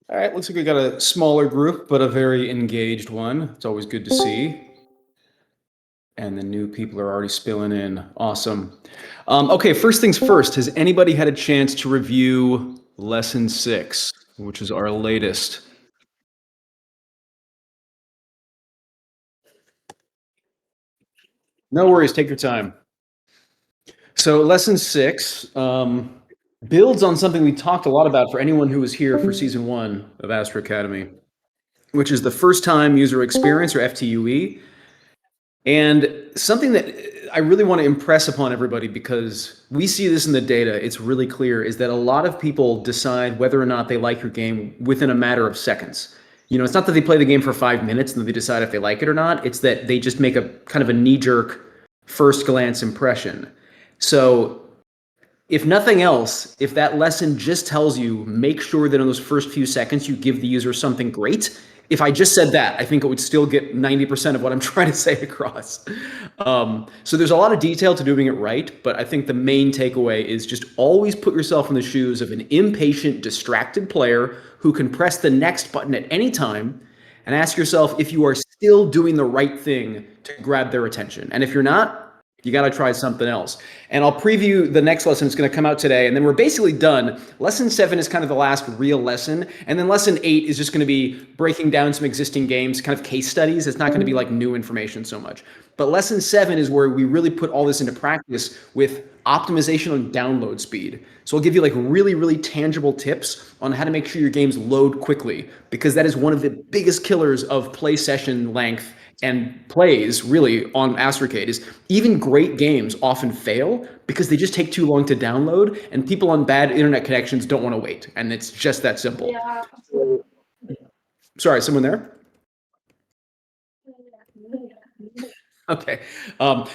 All right, looks like we got a smaller group, but a very engaged one. It's always good to see. And the new people are already spilling in. Awesome. Okay, first things first. Has anybody had a chance to review Lesson 6, which is our latest? No worries, take your time. So, Lesson 6 builds on something we talked a lot about for anyone who was here for Season 1 of Astro Academy, which is the first time user experience, or FTUE. And something that I really want to impress upon everybody, because we see this in the data, it's really clear, is that a lot of people decide whether or not they like your game within a matter of seconds. You know, it's not that they play the game for 5 minutes and then they decide if they like it or not. It's that they just make a kind of a knee-jerk first glance impression. So if nothing else, if that lesson just tells you, make sure that in those first few seconds you give the user something great. If I just said that, I think it would still get 90% of what I'm trying to say across. So there's a lot of detail to doing it right, but I think the main takeaway is just always put yourself in the shoes of an impatient, distracted player who can press the next button at any time, and ask yourself if you are still doing the right thing to grab their attention. And if you're not, you got to try something else. And I'll preview the next lesson. It's going to come out today. And then we're basically done. Lesson 7 is kind of the last real lesson. And then lesson 8 is just going to be breaking down some existing games, kind of case studies. It's not going to be like new information so much. But lesson 7 is where we really put all this into practice with optimization on download speed. So I'll give you like really, really tangible tips on how to make sure your games load quickly, because that is one of the biggest killers of play session length and plays really on Astrocade. Is even great games often fail because they just take too long to download, and people on bad internet connections don't want to wait. And it's just that simple. Yeah. Sorry, someone there? Okay.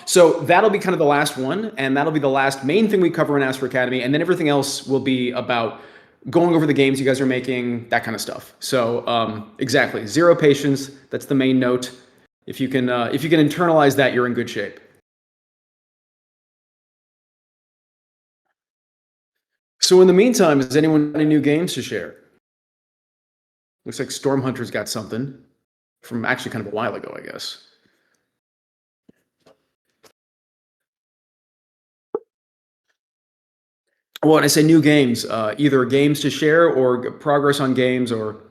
So that'll be kind of the last one, and that'll be the last main thing we cover in Astro Academy, and then everything else will be about going over the games you guys are making, that kind of stuff. So exactly, zero patience. That's the main note. If you can internalize that, you're in good shape. So in the meantime, has anyone got any new games to share? Looks like Storm Hunter's got something from actually kind of a while ago, I guess. Well, when I say new games, either games to share or progress on games, or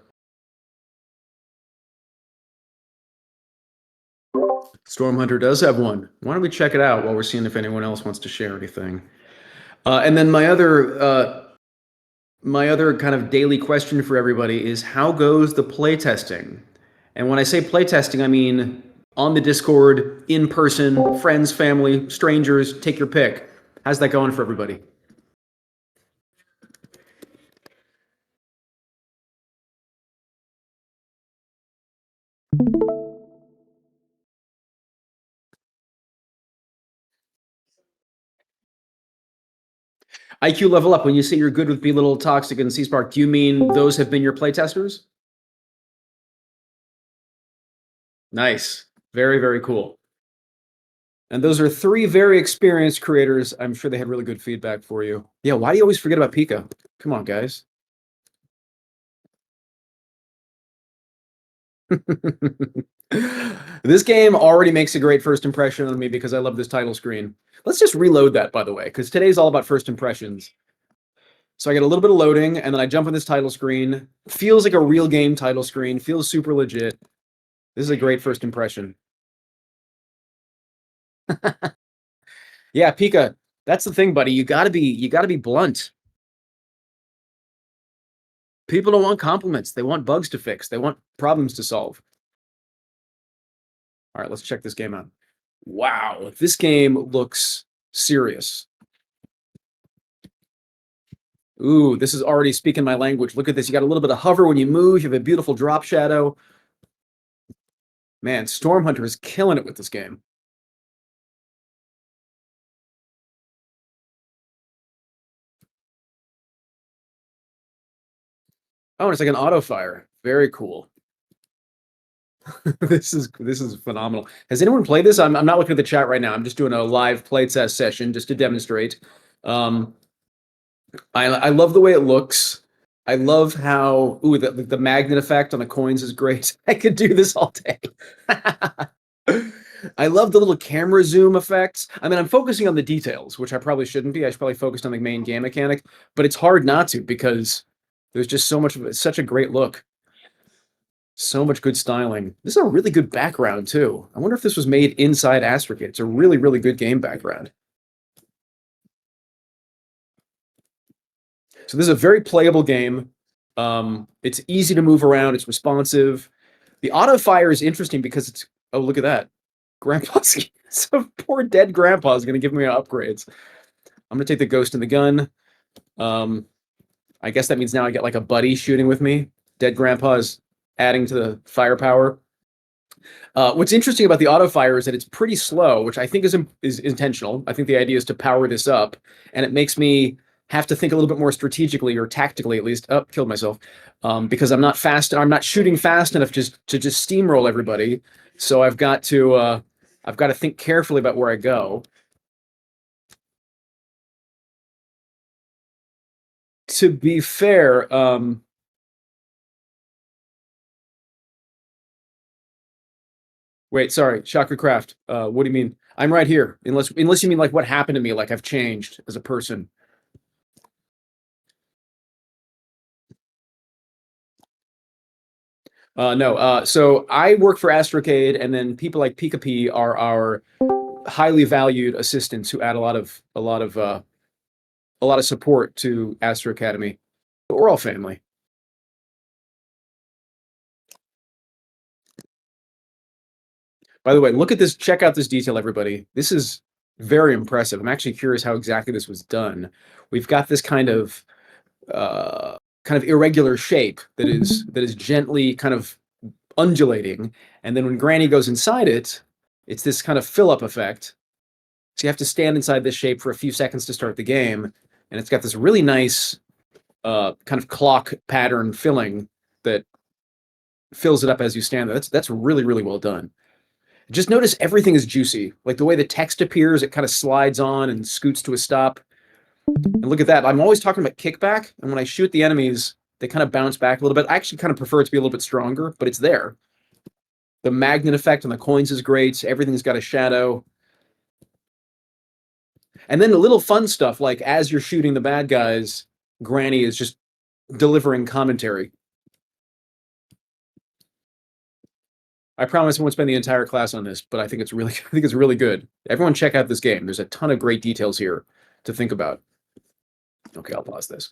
Storm Hunter does have one. Why don't we check it out while we're seeing if anyone else wants to share anything? And then my other kind of daily question for everybody is, how goes the playtesting? And when I say playtesting, I mean on the Discord, in person, friends, family, strangers, take your pick. How's that going for everybody? IQ level up. When you say you're good with Be Little Toxic and C-Spark, do you mean those have been your playtesters? Nice. Very, very cool. And those are 3 very experienced creators. I'm sure they had really good feedback for you. Yeah, why do you always forget about Pika? Come on, guys. This game already makes a great first impression on me because I love this title screen. Let's just reload that, by the way, because today's all about first impressions. So I get a little bit of loading, and then I jump on this title screen. Feels like a real game title screen. Feels super legit. This is a great first impression. Yeah, Pika, that's the thing, buddy. You gotta be blunt. People don't want compliments. They want bugs to fix. They want problems to solve. All right, let's check this game out. Wow, this game looks serious. Ooh, this is already speaking my language. Look at this. You got a little bit of hover when you move. You have a beautiful drop shadow. Man, Storm Hunter is killing it with this game. Oh, and it's like an auto fire. Very cool. This is phenomenal. Has anyone played this? I'm not looking at the chat right now. I'm just doing a live playtest session just to demonstrate. I love the way it looks. I love how the magnet effect on the coins is great. I could do this all day. I love the little camera zoom effects. I mean, I'm focusing on the details, which I probably shouldn't be. I should probably focus on the main game mechanic, but it's hard not to because there's just so much of it. Such a great look. So much good styling. This is a really good background too. I wonder if this was made inside Astrocade. It's a really, really good game background. So this is a very playable game. It's easy to move around. It's responsive. The auto fire is interesting because it's, oh, look at that. Grandpa's, so poor dead grandpa is going to give me upgrades. I'm going to take the ghost and the gun. I guess that means now I get like a buddy shooting with me. Dead grandpa is adding to the firepower. What's interesting about the auto fire is that it's pretty slow, which I think is intentional. I think the idea is to power this up, and it makes me have to think a little bit more strategically or tactically, at least. Oh, killed myself because I'm not fast. I'm not shooting fast enough just to just steamroll everybody. So I've got to think carefully about where I go. To be fair, wait, sorry, Chakra Craft. What do you mean? I'm right here. Unless you mean like what happened to me, like I've changed as a person. No. So I work for Astrocade, and then people like Pika P are our highly valued assistants who add a lot of support to Astro Academy. But we're all family. By the way, look at this. Check out this detail, everybody. This is very impressive. I'm actually curious how exactly this was done. We've got this kind of irregular shape that is gently kind of undulating, and then when Granny goes inside it, it's this kind of fill up effect. So you have to stand inside this shape for a few seconds to start the game, and it's got this really nice kind of clock pattern filling that fills it up as you stand there. That's really really well done. Just notice everything is juicy. Like the way the text appears, it kind of slides on and scoots to a stop. And look at that. I'm always talking about kickback, and when I shoot the enemies, they kind of bounce back a little bit. I actually kind of prefer it to be a little bit stronger, but it's there. The magnet effect on the coins is great. Everything's got a shadow. And then the little fun stuff, like as you're shooting the bad guys, Granny is just delivering commentary. I promise I won't spend the entire class on this, but I think it's really good. Everyone check out this game. There's a ton of great details here to think about. Okay, I'll pause this.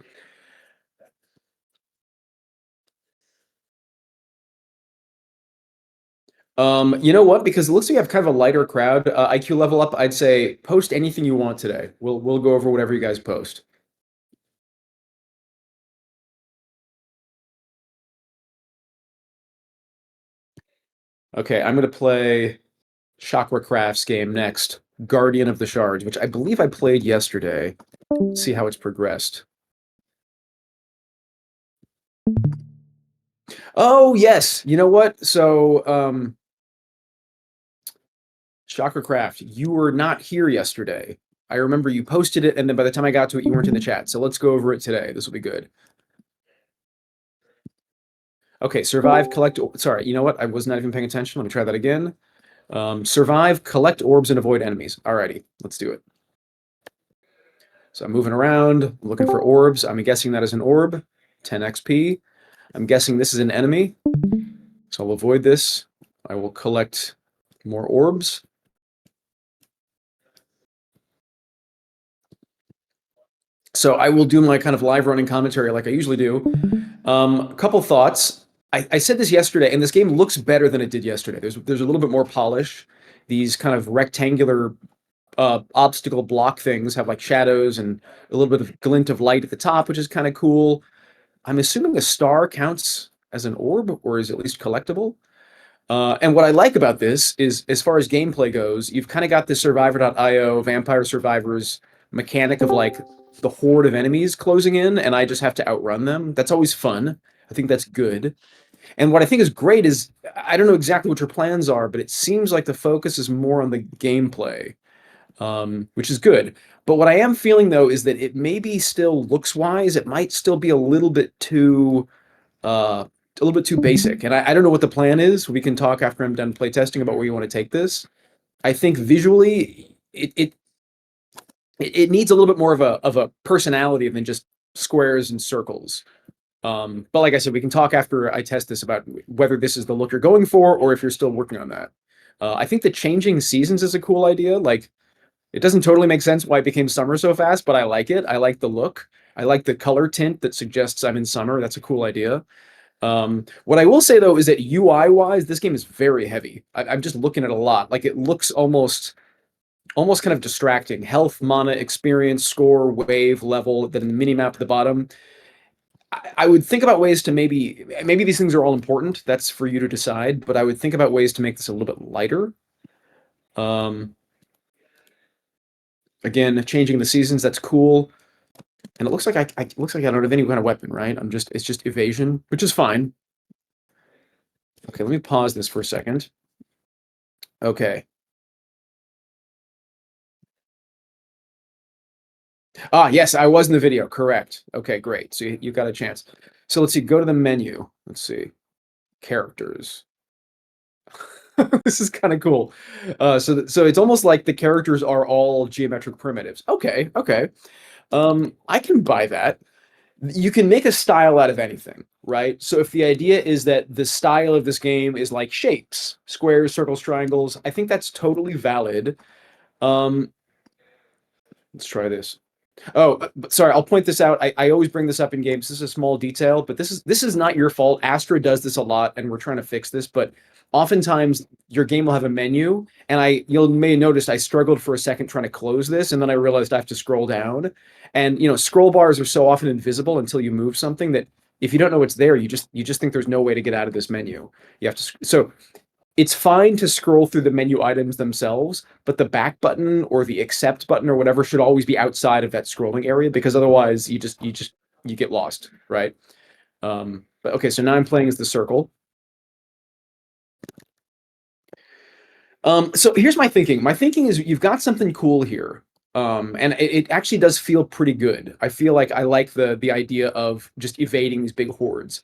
You know what? Because it looks like you have kind of a lighter crowd. IQ level up, I'd say post anything you want today. We'll go over whatever you guys post. Okay, I'm gonna play Chakra Craft's game next, Guardian of the Shards, which I believe I played yesterday. Let's see how it's progressed. Oh yes, you know what? So Chakra Craft, you were not here yesterday. I remember you posted it, and then by the time I got to it, you weren't in the chat. So let's go over it today. This will be good. Okay, survive, collect. Sorry, you know what? I was not even paying attention. Let me try that again. Survive, collect orbs, and avoid enemies. Alrighty, let's do it. So I'm moving around, looking for orbs. I'm guessing that is an orb, 10 XP. I'm guessing this is an enemy, so I'll avoid this. I will collect more orbs. So I will do my kind of live running commentary like I usually do. A couple thoughts. I said this yesterday, and this game looks better than it did yesterday. There's a little bit more polish. These kind of rectangular obstacle block things have like shadows and a little bit of glint of light at the top, which is kind of cool. I'm assuming a star counts as an orb or is at least collectible. And what I like about this is, as far as gameplay goes, you've kind of got the Survivor.io Vampire Survivors mechanic of like the horde of enemies closing in, and I just have to outrun them. That's always fun. I think that's good. And what I think is great is I don't know exactly what your plans are, but it seems like the focus is more on the gameplay. which is good. But what I am feeling though is that it maybe still looks wise. It might still be a little bit too basic. And I don't know what the plan is. We can talk after I'm done playtesting about where you want to take this. I think visually it needs a little bit more of a personality than just squares and circles. But like I said, we can talk after I test this about whether this is the look you're going for or if you're still working on that. I think the changing seasons is a cool idea. Like, it doesn't totally make sense why it became summer so fast, but I like it. I like the look. I like the color tint that suggests I'm in summer. That's a cool idea. What I will say though is that UI wise, this game is very heavy. I'm just looking at a lot. Like, it looks almost kind of distracting. Health, mana, experience, score, wave, level, then the mini map at the bottom. I would think about ways to maybe these things are all important. That's for you to decide. But I would think about ways to make this a little bit lighter. Again, changing the seasons, that's cool. And it looks like I don't have any kind of weapon, right? It's just evasion, which is fine. Okay, let me pause this for a second. Okay. Ah, yes, I was in the video. Correct. Okay, great. So you got a chance. So let's see. Go to the menu. Let's see. Characters. This is kind of cool. So it's almost like the characters are all geometric primitives. Okay, okay. I can buy that. You can make a style out of anything, right? So if the idea is that the style of this game is like shapes, squares, circles, triangles, I think that's totally valid. Um, let's try this. Oh, but sorry, I'll point this out. I always bring this up in games. This is a small detail, but this is not your fault. Astra does this a lot, and we're trying to fix this. But oftentimes your game will have a menu, and you'll may notice I struggled for a second trying to close this, and then I realized I have to scroll down. And scroll bars are so often invisible until you move something that if you don't know it's there, you just think there's no way to get out of this menu. You have to so it's fine to scroll through the menu items themselves, but the back button or the accept button or whatever should always be outside of that scrolling area because otherwise you get lost, right? But okay, so now I'm playing as the circle. So here's my thinking. My thinking is you've got something cool here. And it actually does feel pretty good. I feel like I like the idea of just evading these big hordes.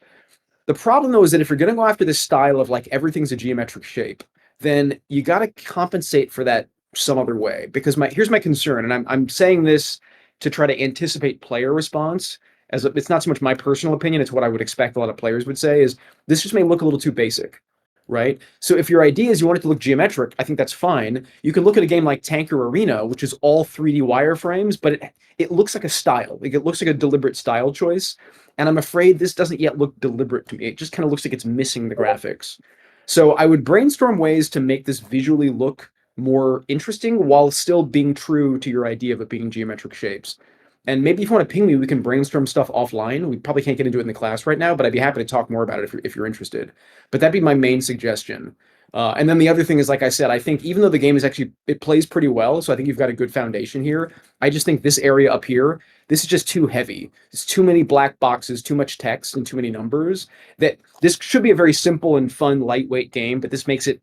The problem though is that if you're going to go after this style of like everything's a geometric shape, then you got to compensate for that some other way. Because here's my concern, and I'm saying this to try to anticipate player response. It's not so much my personal opinion; it's what I would expect a lot of players would say. Is this just may look a little too basic, right? So if your idea is you want it to look geometric, I think that's fine. You can look at a game like Tanker Arena, which is all 3D wireframes, but it looks like a style. Like, it looks like a deliberate style choice. And I'm afraid this doesn't yet look deliberate to me. It just kind of looks like it's missing the graphics. So I would brainstorm ways to make this visually look more interesting while still being true to your idea of it being geometric shapes. And maybe if you want to ping me, we can brainstorm stuff offline. We probably can't get into it in the class right now, but I'd be happy to talk more about it if you're interested. But that'd be my main suggestion. And then the other thing is, like I said, I think even though the game is actually, it plays pretty well, so I think you've got a good foundation here. I just think this area up here, this is just too heavy. It's too many black boxes, too much text, and too many numbers. That this should be a very simple and fun, lightweight game, but this makes it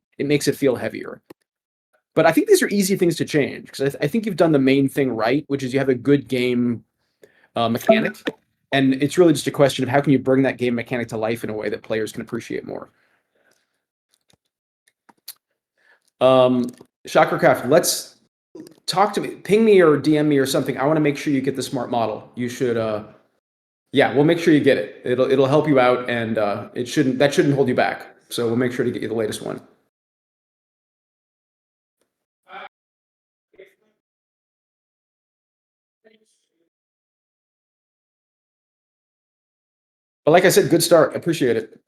feel heavier. But I think these are easy things to change because I think you've done the main thing right, which is you have a good game mechanic, and it's really just a question of how can you bring that game mechanic to life in a way that players can appreciate more. Chakracraft, let's talk to me. Ping me or DM me or something. I want to make sure you get the smart model. You should, yeah, we'll make sure you get it. It'll help you out, and that shouldn't hold you back. So we'll make sure to get you the latest one. But like I said, good start. Appreciate it.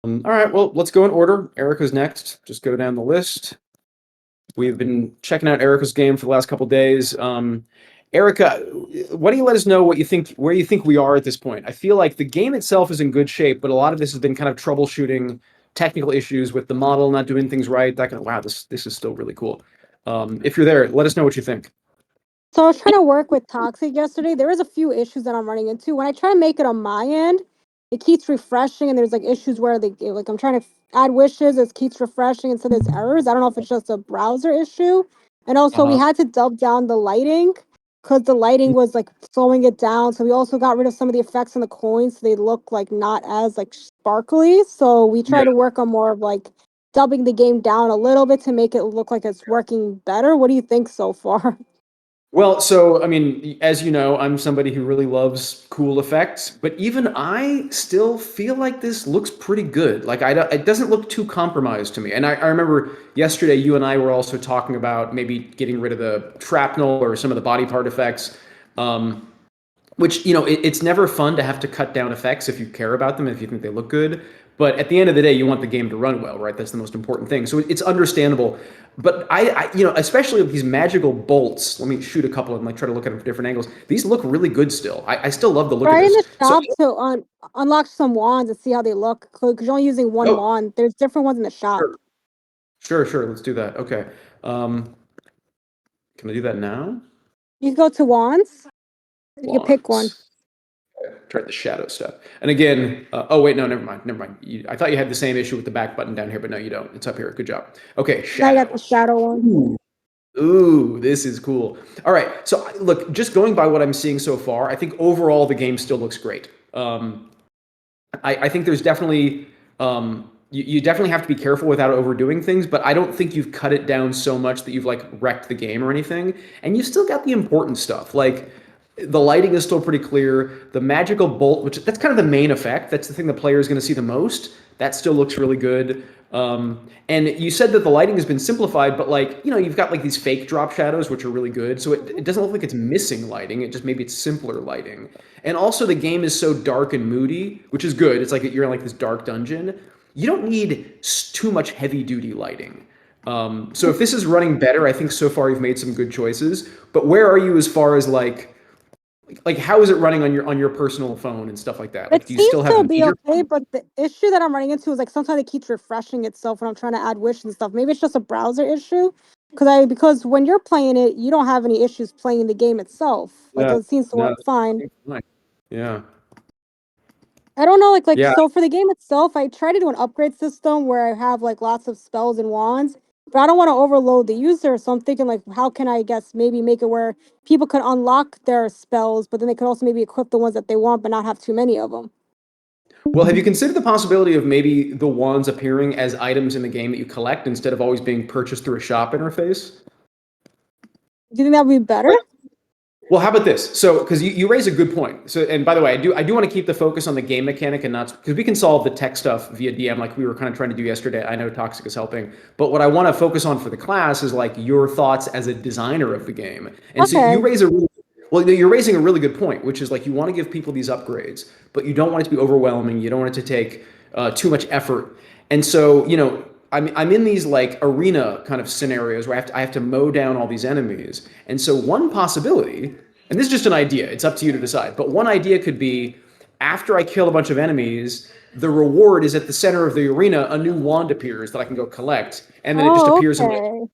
All right, well, let's go in order. Erica's next. Just go down the list. We've been checking out Erica's game for the last couple days. Erica, why don't you let us know what you think, where you think we are at this point? I feel like the game itself is in good shape, but a lot of this has been kind of troubleshooting technical issues with the model not doing things right. That kind of, wow, this is still really cool. If you're there, let us know what you think. So I was trying to work with Toxic yesterday. There was a few issues that I'm running into. When I try to make it on my end, it keeps refreshing, and there's like issues where like I'm trying to add wishes, it keeps refreshing, and so there's errors. I don't know if it's just a browser issue. And also, we Uh-huh. had to dub down the lighting because the lighting was like slowing it down. So we also got rid of some of the effects on the coins, so they look like not as like sparkly. So we try Yeah. to work on more of like dubbing the game down a little bit to make it look like it's working better. What do you think so far? Well, so I mean, as you know, I'm somebody who really loves cool effects, but even I still feel like this looks pretty good. Like it doesn't look too compromised to me. And I remember yesterday you and I were also talking about maybe getting rid of the shrapnel or some of the body part effects. Um, which it's never fun to have to cut down effects if you care about them, if you think they look good, but at the end of the day you want the game to run well, right? That's the most important thing, so it's understandable. But especially with these magical bolts, let me shoot a couple and like try to look at them from different angles. These look really good still. I still love the look of Try in this. the So shop to unlock some wands and see how they look because you're only using one oh, wand. There's different ones in the shop. sure, sure, let's do that. Okay, um can I do that now? You can go to wands. You can pick one. Wands. Try the shadow stuff. And again, oh wait, no, never mind, never mind. I thought you had the same issue with the back button down here, but no, you don't. It's up here. Good job. Okay, Now you got the shadows. shadow one. Ooh, this is cool. All right, so look, just going by what I'm seeing so far, I think overall the game still looks great. I think there's definitely you definitely have to be careful without overdoing things, but I don't think you've cut it down so much that you've like wrecked the game or anything. And you still got the important stuff. Like the lighting is still pretty clear. The magical bolt, which that's kind of the main effect. That's the thing the player is going to see the most. That still looks really good. And you said that the lighting has been simplified, but like, you've got like these fake drop shadows, which are really good. So it doesn't look like it's missing lighting. It just maybe it's simpler lighting. And also the game is so dark and moody, which is good. It's like you're in like this dark dungeon. You don't need too much heavy duty lighting. So if this is running better, I think so far you've made some good choices. But where are you as far as like how is it running on your personal phone and stuff like that? It Like, do you seems still have to a be major? okay, but the issue that I'm running into is like sometimes it keeps refreshing itself when I'm trying to add wishes and stuff. Maybe it's just a browser issue. Because when you're playing it, you don't have any issues playing the game itself. Like Yeah, it seems to no, work fine. fine. Yeah, I don't know, like yeah. so for the game itself, I try to do an upgrade system where I have like lots of spells and wands, but I don't want to overload the user. So I'm thinking like, how can I guess maybe make it where people could unlock their spells, but then they could also maybe equip the ones that they want, but not have too many of them. Well, have you considered the possibility of maybe the wands appearing as items in the game that you collect instead of always being purchased through a shop interface? Do you think that would be better? Well, how about this? So, because you raise a good point. So, and by the way, I do want to keep the focus on the game mechanic and not because we can solve the tech stuff via DM like we were kind of trying to do yesterday. I know Toxic is helping, but what I want to focus on for the class is like your thoughts as a designer of the game. And so Okay. you raise a really well, you're raising a really good point, which is like you want to give people these upgrades, but you don't want it to be overwhelming. You don't want it to take too much effort. And so, I'm in these like arena kind of scenarios where I have to mow down all these enemies. And so one possibility, and this is just an idea, it's up to you to decide, but one idea could be after I kill a bunch of enemies, the reward is at the center of the arena, a new wand appears that I can go collect, and then it just Oh, appears in the okay.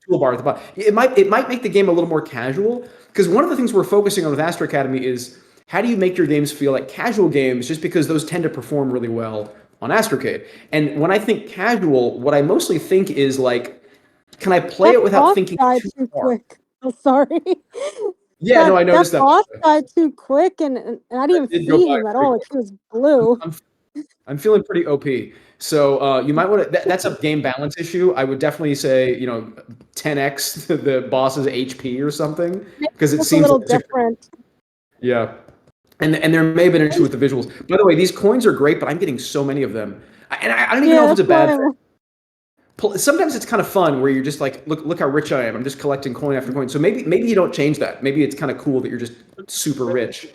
toolbar at the bottom. It might make the game a little more casual because one of the things we're focusing on with Astro Academy is how do you make your games feel like casual games just because those tend to perform really well on Astrocade. And when I think casual, what I mostly think is like, can I play That it without boss thinking died too too hard? quick. I'm sorry. Yeah, no, that I that noticed that. boss died too quick, and I didn't It even did go see by him at pretty all. Like quick. he was I'm, blue. I'm, I'm feeling pretty OP. So you might want to. That's a game balance issue. I would definitely say 10x the boss's HP or something Maybe because it it's a seems little like different. yeah. And there may have been an issue with the visuals. By the way, these coins are great, but I'm getting so many of them, and I don't even know Yeah, if it's that's a bad why. thing. Sometimes it's kind of fun where you're just like, look how rich I am. I'm just collecting coin after coin. So maybe you don't change that. Maybe it's kind of cool that you're just super rich.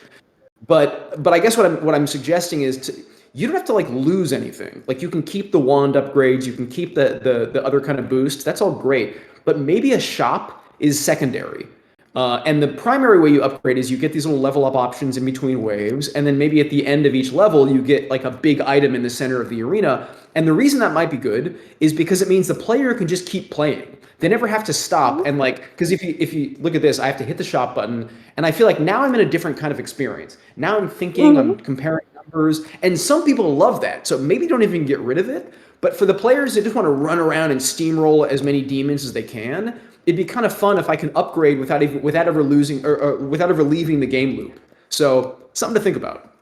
But I guess what I'm suggesting is you don't have to like lose anything. Like you can keep the wand upgrades, you can keep the other kind of boosts. That's all great. But maybe a shop is secondary. And the primary way you upgrade is you get these little level up options in between waves, and then maybe at the end of each level you get like a big item in the center of the arena. And the reason that might be good is because it means the player can just keep playing. They never have to stop and like because if you look at this, I have to hit the shop button, and I feel like now I'm in a different kind of experience. Now I'm thinking, Mm-hmm. I'm comparing numbers. And some people love that. So maybe don't even get rid of it. But for the players that just want to run around and steamroll as many demons as they can, it'd be kind of fun if I can upgrade without ever losing or without ever leaving the game loop. So something to think about.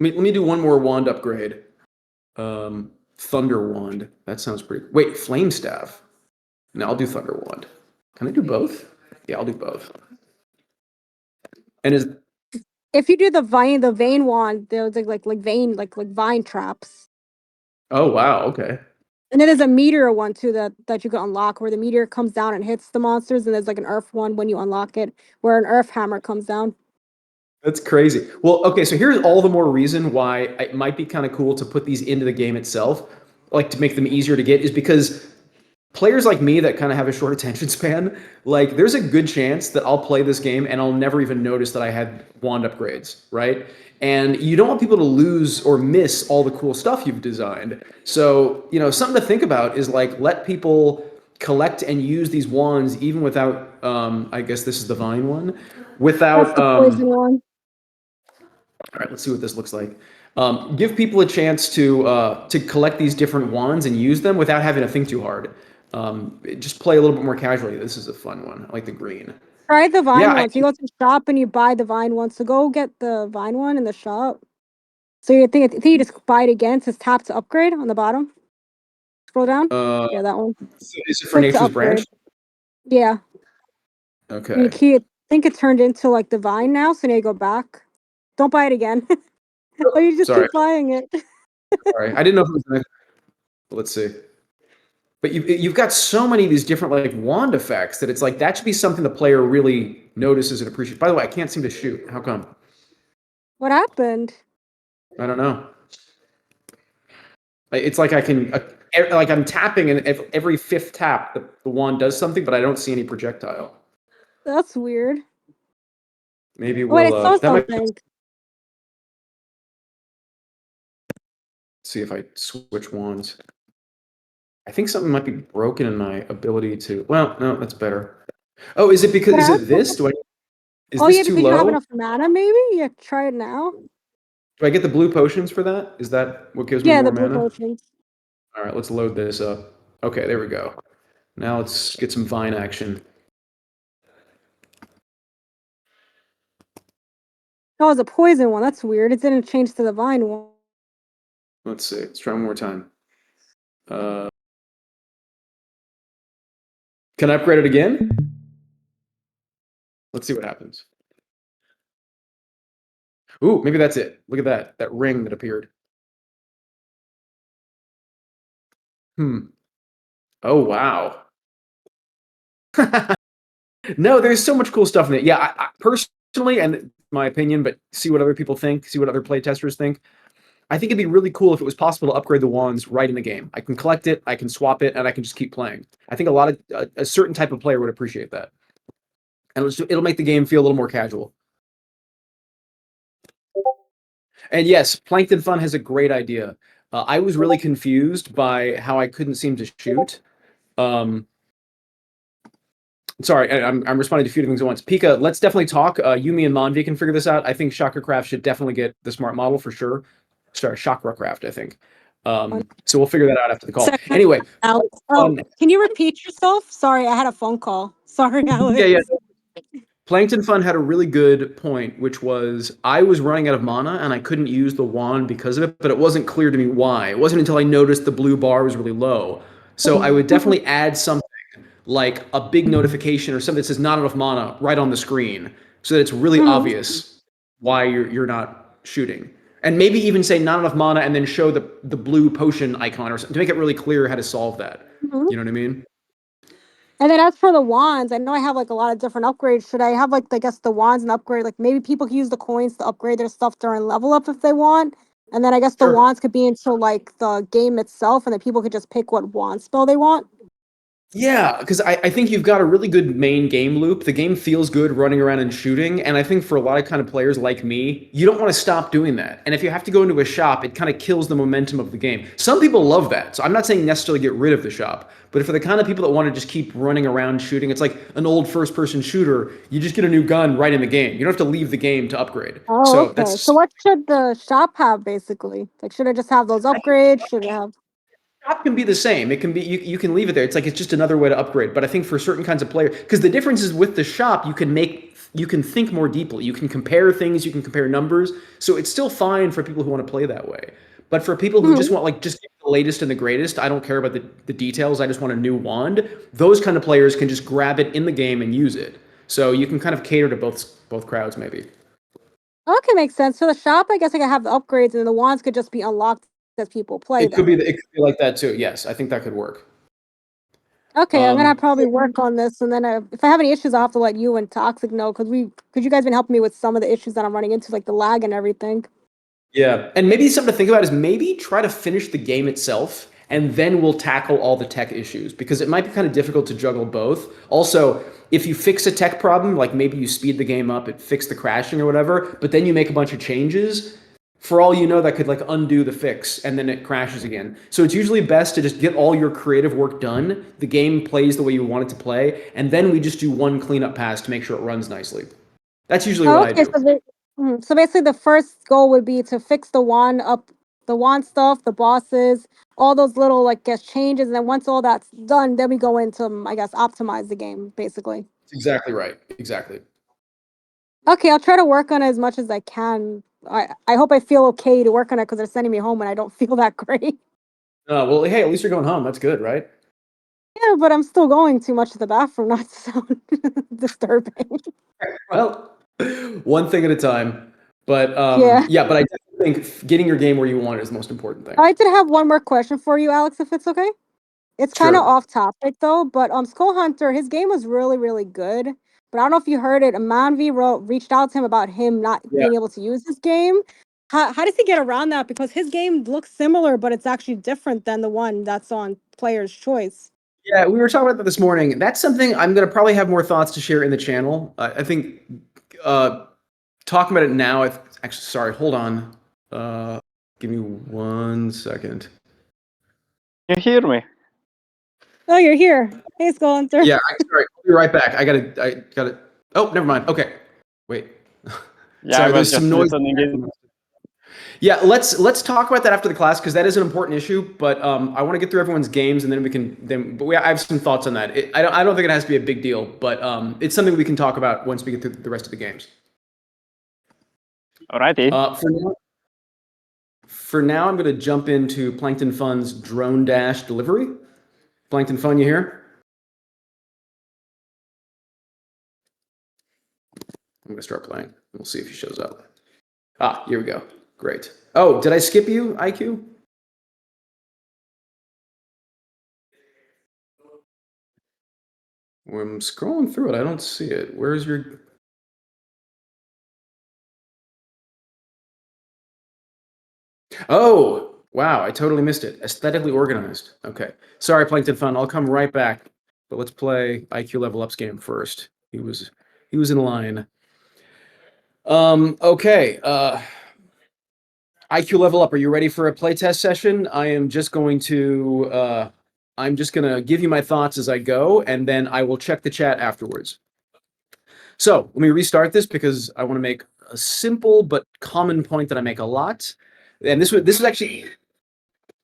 Let me do one more wand upgrade. Thunder wand. That sounds pretty. Wait, flame staff. No, I'll do thunder wand. Can I do both? Yeah, I'll do both. And is If you do the vein wand, there's like vein like vine traps. oh wow, okay. And then there's a meteor one too that you can unlock where the meteor comes down and hits the monsters, and there's like an earth one when you unlock it where an earth hammer comes down. That's crazy. Well, okay, so here's all the more reason why it might be kind of cool to put these into the game itself, like to make them easier to get, is because players like me that kind of have a short attention span, like there's a good chance that I'll play this game and I'll never even notice that I had wand upgrades, right? And you don't want people to lose or miss all the cool stuff you've designed. So, something to think about is like let people collect and use these wands even without I guess this is the vine one, That's without the poison one. all right, let's see what this looks like. Give people a chance to collect these different wands and use them without having to think too hard. Just play a little bit more casually. This is a fun one. I like the green. Try the vine Yeah, one. So you go to the shop and you buy the vine one. So go get the vine one in the shop. So I think you just buy it again. It says tap to upgrade on the bottom. Scroll down. uh, Yeah, that one. is it for Click to Nature's Branch? upgrade. Yeah. And you Okay. key it. I think it turned into like the vine now. So now you go back. Don't buy it again. Or you just Sorry, keep buying it. sorry. I didn't know if it was. Let's see. But you've got so many of these different like wand effects that it's like that should be something the player really notices and appreciates. By the way, I can't seem to shoot. How come? What happened? I don't know. It's like I can, like I'm tapping, and every fifth tap, the wand does something, but I don't see any projectile. That's weird. Maybe Oh, wait, we'll, I saw that might, something. see if I switch wands. I think something might be broken in my ability to, well, no, that's better. Oh, is it because, What is it happened? this? Is Oh, this yeah, too because you don't have low? enough mana, maybe? Yeah, try it now. Do I get the blue potions for that? Is that what gives me Yeah, the more blue mana? potions. All right, let's load this up. Okay, there we go. Now let's get some vine action. Oh, it's a poison one. That's weird. It didn't change to the vine one. Let's see. Let's try one more time. Can I upgrade it again? Let's see what happens. Ooh, maybe that's it. Look at that. That ring that appeared. Oh, wow. No, there's so much cool stuff in it. Yeah, I personally, and my opinion, but see what other people think, see what other playtesters think. I think it'd be really cool if it was possible to upgrade the wands right in the game. I can collect it, I can swap it, and I can just keep playing. I think a certain type of player would appreciate that. And it'll make the game feel a little more casual. And yes, Plankton Fun has a great idea. I was really confused by how I couldn't seem to shoot. Sorry, I'm responding to a few things at once. Pika, let's definitely talk. Yumi and Manvi can figure this out. I think Chakracraft should definitely get the smart model for sure. Sorry, Chakracraft, I think. So we'll figure that out after the call. Second, Anyway, Alex. Oh, can you repeat yourself? Sorry, I had a phone call. Sorry, Alex. yeah. Plankton Fun had a really good point, which was I was running out of mana and I couldn't use the wand because of it, but it wasn't clear to me why. It wasn't until I noticed the blue bar was really low. So I would definitely add something like a big notification or something that says not enough mana right on the screen so that it's really obvious why you're not shooting. And maybe even say not enough mana and then show the blue potion icon or something to make it really clear how to solve that. You know what I mean? And then as for the wands, I know I have like a lot of different upgrades. Should I have like I guess the wands and upgrade? Like maybe people can use the coins to upgrade their stuff during level up if they want. And then I guess the Sure. wands could be until like the game itself, and then people could just pick what wand spell they want. Yeah, because I think you've got a really good main game loop. The game feels good running around and shooting. And I think for a lot of kind of players like me, you don't want to stop doing that. And if you have to go into a shop, it kind of kills the momentum of the game. Some people love that. So I'm not saying necessarily get rid of the shop, but for the kind of people that want to just keep running around shooting, it's like an old first person shooter. You just get a new gun right in the game. You don't have to leave the game to upgrade. Oh, So okay. So that's what should the shop have basically? Like, should I just have those upgrades? Should it have? shop can be the same. It can be you can leave it there. It's like it's just another way to upgrade. But I think for certain kinds of players, because the difference is with the shop, you can think more deeply. You can compare things. You can compare numbers. So it's still fine for people who want to play that way. But for people who just Mhm. want like just the latest and the greatest, I don't care about the details. I just want a new wand. Those kind of players can just grab it in the game and use it. So you can kind of cater to both crowds maybe. Okay, makes sense. So the shop, I guess I could have the upgrades, and the wands could just be unlocked as people play them. It could be like that too. Yes, I think that could work. Okay, I'm gonna Um, probably work on this, and then if I have any issues, I'll have to let you and Toxic know because you guys been helping me with some of the issues that I'm running into, like the lag and everything. Yeah, and maybe something to think about is maybe try to finish the game itself, and then we'll tackle all the tech issues because it might be kind of difficult to juggle both. Also, if you fix a tech problem, like maybe you speed the game up, it fix the crashing or whatever, but then you make a bunch of changes, for all you know, that could like undo the fix and then it crashes again. So it's usually best to just get all your creative work done. The game plays the way you want it to play, and then we just do one cleanup pass to make sure it runs nicely. That's usually what Oh, I okay. do. So basically, the first goal would be to fix the wand up, the wand stuff, the bosses, all those little like guess changes, and then once all that's done, then we go into I guess optimize the game basically. That's exactly right. Exactly. Okay, I'll try to work on it as much as I can. I hope I feel okay to work on it because they're sending me home and I don't feel that great. Well, hey, at least you're going home. That's good, right? Yeah, but I'm still going too much to the bathroom, not to sound disturbing. Well, one thing at a time. But Yeah. yeah, but I definitely think getting your game where you want it is the most important thing. I did have one more question for you, Alex, if it's okay. It's kind of Sure. off topic though, but Skull Hunter, his game was really, really good. But I don't know if you heard it. Manvi reached out to him about him not Yeah. being able to use his game. How does he get around that? Because his game looks similar, but it's actually different than the one that's on Player's Choice. Yeah, we were talking about that this morning. That's something I'm going to probably have more thoughts to share in the channel. I think uh, talking about it now, actually, sorry, hold on. Give me 1 second. You hear me? Oh, you're here. Hey, Skull Hunter. Yeah, sorry. I'll be right back. I gotta. Oh, never mind. Okay, wait. Yeah, I Sorry, was there's some just noise. listening in. Yeah, let's talk about that after the class because that is an important issue. But I want to get through everyone's games and then we can then. But I have some thoughts on that. I don't think it has to be a big deal, but it's something we can talk about once we get through the rest of the games. Alrighty. For now, I'm going to jump into Plankton Fun's drone dash delivery. Plankton Fun, you here? I'm going to start playing. We'll see if he shows up. Ah, here we go. Great. Oh, did I skip you, IQ? I'm scrolling through it. I don't see it. Where's your... Oh, wow. I totally missed it. Aesthetically organized. Okay. Sorry, Plankton Fun. I'll come right back. But let's play IQ Level Up's game first. He was in line. Okay. IQ Level Up, are you ready for a playtest session? I'm just going to give you my thoughts as I go, and then I will check the chat afterwards. So let me restart this because I want to make a simple but common point that I make a lot. And this was actually,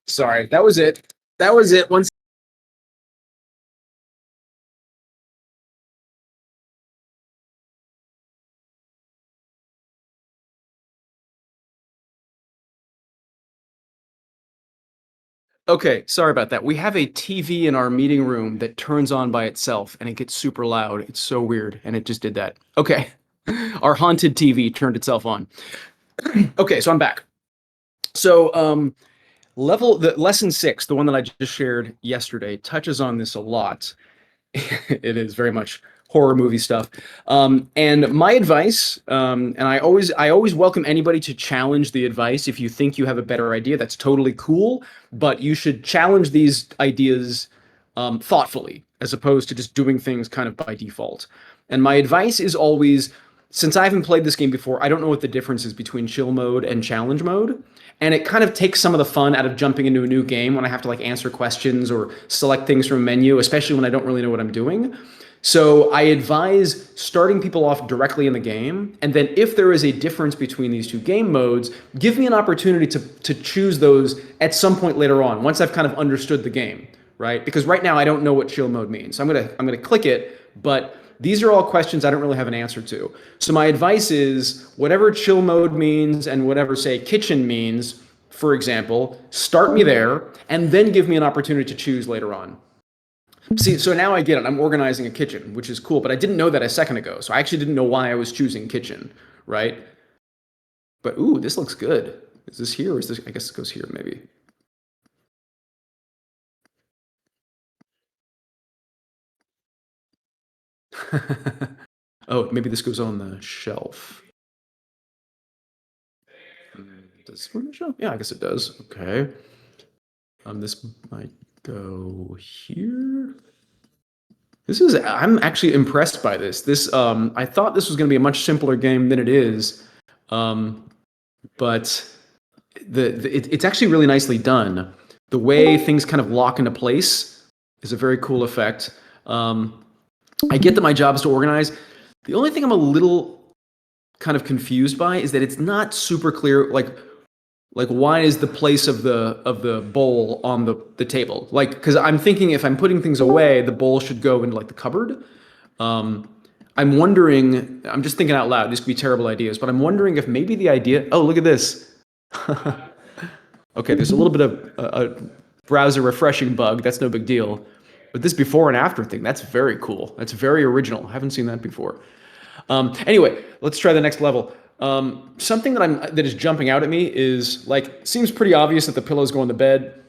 sorry, that was it. That was it. Once. Okay, sorry about that. We have a TV in our meeting room that turns on by itself and it gets super loud. It's so weird, and it just did that. Okay. Our haunted TV turned itself on. Okay, so I'm back. So the lesson 6, the one that I just shared yesterday, touches on this a lot. It is very much horror movie stuff. And my advice, and I always welcome anybody to challenge the advice. If you think you have a better idea, that's totally cool, but you should challenge these ideas thoughtfully. as opposed to just doing things kind of by default. And my advice is always, since I haven't played this game before, I don't know what the difference is between chill mode and challenge mode. And it kind of takes some of the fun out of jumping into a new game when I have to like answer questions or select things from a menu, especially when I don't really know what I'm doing. So I advise starting people off directly in the game, and then if there is a difference between these two game modes, give me an opportunity to choose those at some point later on, once I've kind of understood the game, right? Because right now I don't know what chill mode means. So I'm gonna click it, but these are all questions I don't really have an answer to. So my advice is whatever chill mode means and whatever, say, kitchen means, for example, start me there and then give me an opportunity to choose later on. See, so now I get it. I'm organizing a kitchen, which is cool, but I didn't know that a second ago. So I actually didn't know why I was choosing kitchen, right? But ooh, this looks good. Is this here or is this? I guess it goes here maybe. Oh, maybe this goes on the shelf. Does it go on the shelf? Yeah, I guess it does. Okay. This might go here. I'm actually impressed by this. I thought this was going to be a much simpler game than it is. But it's actually really nicely done. The way things kind of lock into place is a very cool effect. I get that my job is to organize. The only thing I'm a little kind of confused by is that it's not super clear, like why is the place of the bowl on the table? Like, because I'm thinking if I'm putting things away, the bowl should go into like the cupboard. I'm wondering, I'm just thinking out loud, these could be terrible ideas, but I'm wondering if maybe the idea, oh, look at this. Okay, there's a little bit of a browser refreshing bug. That's no big deal. But this before and after thing, that's very cool. That's very original. I haven't seen that before. Anyway, let's try the next level. Something that is jumping out at me is like, seems pretty obvious that the pillows go on the bed,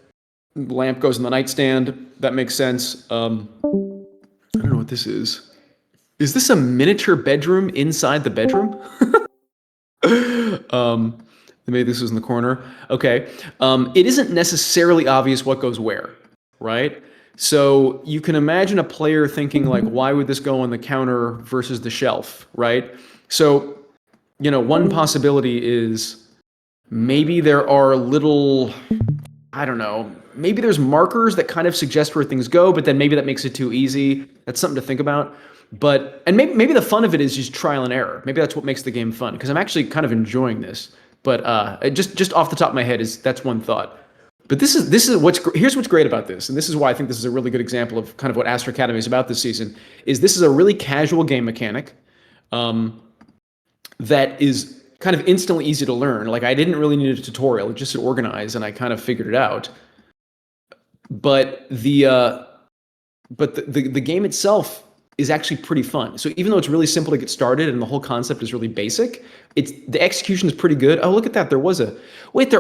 the lamp goes in the nightstand. That makes sense. I don't know what this is. Is this a miniature bedroom inside the bedroom? Maybe this is in the corner. Okay. It isn't necessarily obvious what goes where, right? So you can imagine a player thinking like, why would this go on the counter versus the shelf, right? So, one possibility is maybe there are little, I don't know, maybe there's markers that kind of suggest where things go, but then maybe that makes it too easy. That's something to think about. And maybe the fun of it is just trial and error. Maybe that's what makes the game fun, because I'm actually kind of enjoying this. But just off the top of my head, that's one thought. But here's what's great about this, and this is why I think this is a really good example of kind of what Astro Academy is about this season. This is a really casual game mechanic that is kind of instantly easy to learn. Like I didn't really need a tutorial; it just said organize, and I kind of figured it out. But the game itself is actually pretty fun. So even though it's really simple to get started and the whole concept is really basic, the execution is pretty good. Oh, look at that. There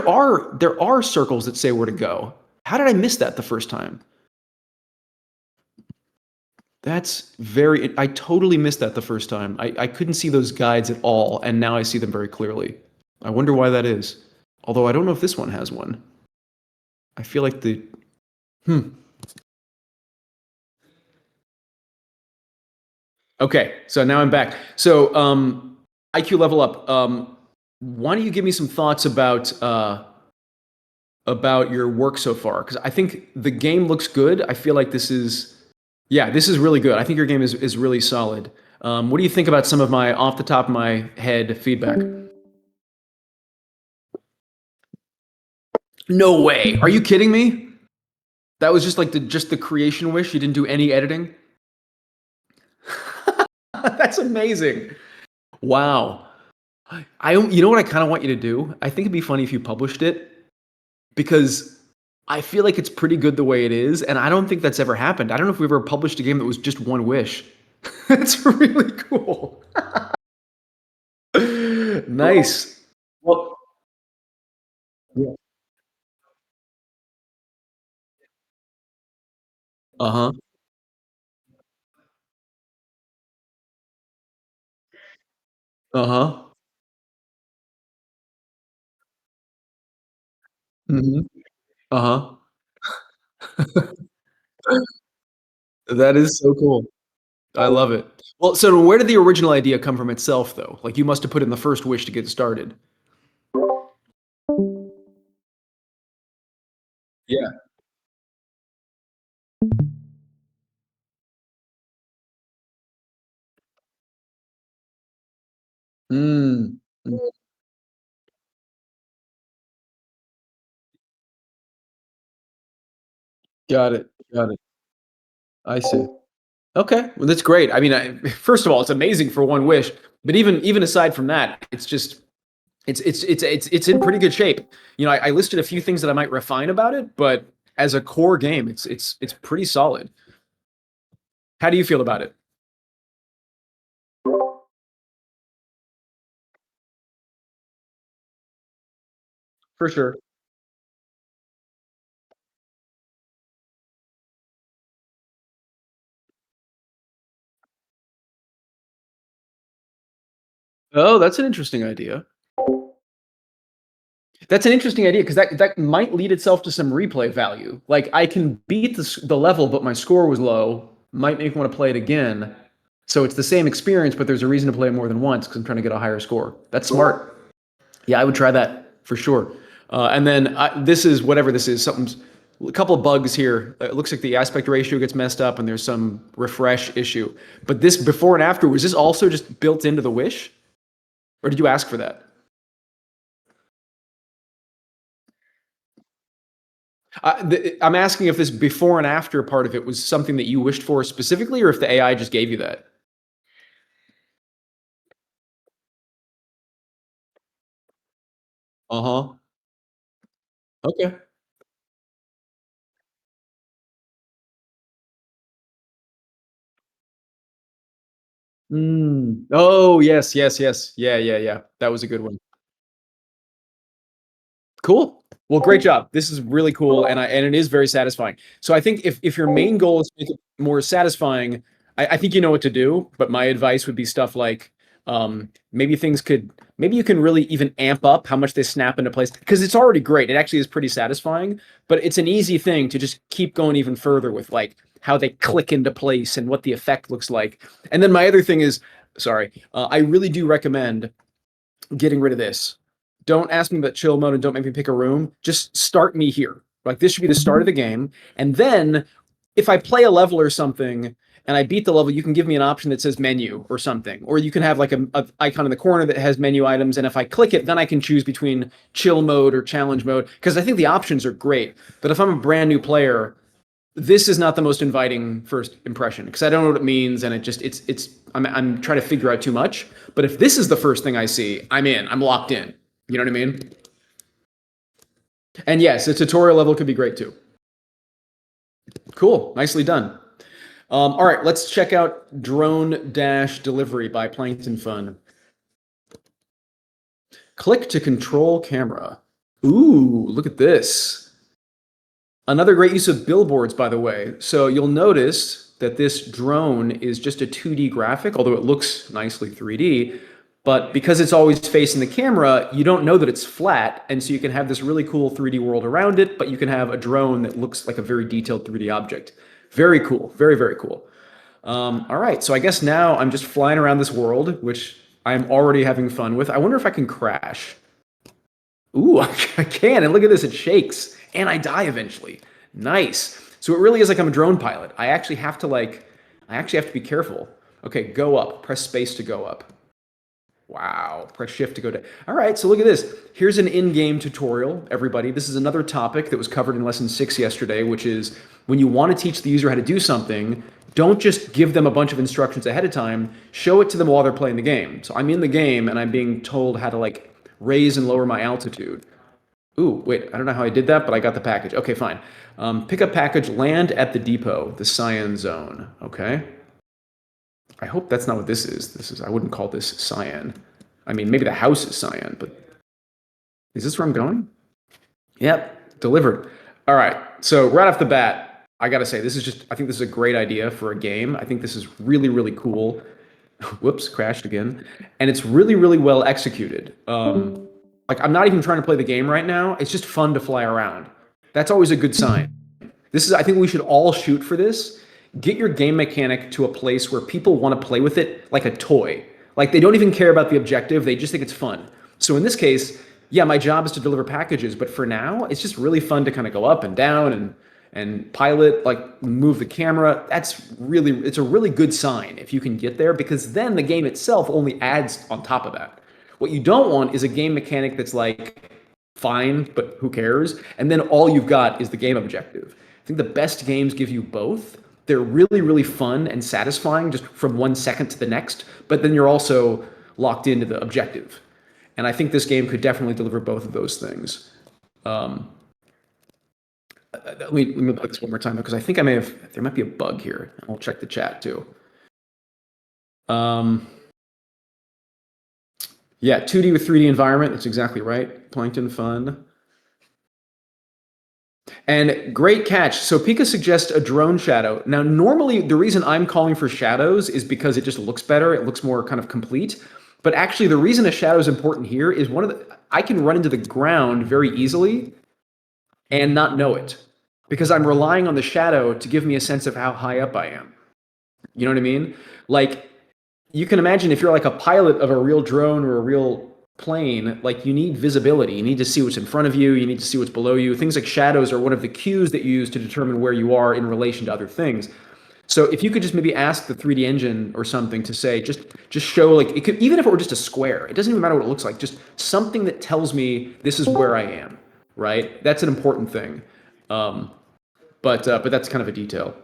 are circles that say where to go. How did I miss that the first time? I totally missed that the first time. I couldn't see those guides at all, and now I see them very clearly. I wonder why that is. Although I don't know if this one has one. I feel like Okay, so now I'm back. So IQ level up. Why don't you give me some thoughts about your work so far? Because I think the game looks good. I feel like this is really good. I think your game is really solid. What do you think about some of my off the top of my head feedback? No way. Are you kidding me? That was just like the creation wish. You didn't do any editing. That's amazing. Wow. You know what I kind of want you to do? I think it'd be funny if you published it because I feel like it's pretty good the way it is, and I don't think that's ever happened. I don't know if we've ever published a game that was just one wish. It's really cool. Nice. Well, yeah. Uh-huh. Uh-huh. Mhm. Uh-huh. That is so cool. I love it. Well, so where did the original idea come from itself, though? Like you must have put in the first wish to get started. Yeah. Mm. Mm. Got it. Got it. I see. Okay, well, that's great. I mean, first of all, it's amazing for one wish, but even aside from that, it's just it's in pretty good shape. You know, I listed a few things that I might refine about it, but as a core game, it's pretty solid. How do you feel about it? For sure. Oh, that's an interesting idea. That's an interesting idea because that might lead itself to some replay value. Like I can beat the level, but my score was low. Might make me want to play it again. So it's the same experience, but there's a reason to play it more than once because I'm trying to get a higher score. That's smart. Yeah, I would try that for sure. And then this is whatever this is. Something's a couple of bugs here. It looks like the aspect ratio gets messed up, and there's some refresh issue. But this before and after, was this also just built into the wish, or did you ask for that? I'm asking if this before and after part of it was something that you wished for specifically, or if the AI just gave you that. Uh huh. Okay. Mm. Oh yes, yes, yes. Yeah, yeah, yeah. That was a good one. Cool. Well, great job. This is really cool, and it is very satisfying. So I think if your main goal is to make it more satisfying, I think you know what to do. But my advice would be stuff like maybe you can really even amp up how much they snap into place because it's already great. It actually is pretty satisfying, but it's an easy thing to just keep going even further with like how they click into place and what the effect looks like. And then my other thing is, sorry, I really do recommend getting rid of this. Don't ask me about chill mode and don't make me pick a room. Just start me here. Like this should be the start of the game. And then if I play a level or something and I beat the level, you can give me an option that says menu or something. Or you can have like a icon in the corner that has menu items. And if I click it, then I can choose between chill mode or challenge mode. Because I think the options are great. But if I'm a brand new player, this is not the most inviting first impression because I don't know what it means and I'm trying to figure out too much. But if this is the first thing I see, I'm in. I'm locked in. You know what I mean? And yes, a tutorial level could be great too. Cool. Nicely done. All right, let's check out Drone Dash Delivery by Plankton Fun. Click to control camera. Ooh, look at this. Another great use of billboards, by the way. So you'll notice that this drone is just a 2D graphic, although it looks nicely 3D. But because it's always facing the camera, you don't know that it's flat. And so you can have this really cool 3D world around it, but you can have a drone that looks like a very detailed 3D object. Very cool. Very, very cool. All right. So I guess now I'm just flying around this world, which I'm already having fun with. I wonder if I can crash. Ooh, I can. And look at this, it shakes. And I die eventually. Nice. So it really is like I'm a drone pilot. I actually have to be careful. Okay, go up. Press space to go up. Wow. Press shift to go down. All right, so look at this. Here's an in-game tutorial, everybody. This is another topic that was covered in lesson 6 yesterday, which is when you want to teach the user how to do something, don't just give them a bunch of instructions ahead of time. Show it to them while they're playing the game. So I'm in the game and I'm being told how to like raise and lower my altitude. Ooh, wait, I don't know how I did that, but I got the package. Okay, fine. Pick up package, land at the depot, the cyan zone. Okay. I hope that's not what this is. I wouldn't call this cyan. I mean, maybe the house is cyan, but is this where I'm going? Yep, delivered. All right. So right off the bat, I gotta say, I think this is a great idea for a game. I think this is really, really cool. Whoops, crashed again. And it's really, really well executed. Like I'm not even trying to play the game right now. It's just fun to fly around. That's always a good sign. I think we should all shoot for this. get your game mechanic to a place where people want to play with it like a toy. Like they don't even care about the objective, they just think it's fun. So in this case, yeah, my job is to deliver packages, but for now, it's just really fun to kind of go up and down and pilot, like move the camera. It's a really good sign if you can get there, because then the game itself only adds on top of that. What you don't want is a game mechanic that's like fine, but who cares? And then all you've got is the game objective. I think the best games give you both. They're really, really fun and satisfying just from 1 second to the next, but then you're also locked into the objective. And I think this game could definitely deliver both of those things. Let me play this one more time, because I think there might be a bug here. I'll check the chat too. Yeah, 2D with 3D environment. That's exactly right. Plankton fun. And great catch. So Pika suggests a drone shadow. Now, normally the reason I'm calling for shadows is because it just looks better. It looks more kind of complete. But actually, the reason a shadow is important here is I can run into the ground very easily and not know it, because I'm relying on the shadow to give me a sense of how high up I am. You know what I mean? Like, you can imagine if you're like a pilot of a real drone or a real plane, like you need visibility. You need to see what's in front of you. You need to see what's below you. Things like shadows are one of the cues that you use to determine where you are in relation to other things. So if you could just maybe ask the 3D engine or something to say, just show, like, it could, even if it were just a square, it doesn't even matter what it looks like, just something that tells me this is where I am, right? That's an important thing. But that's kind of a detail.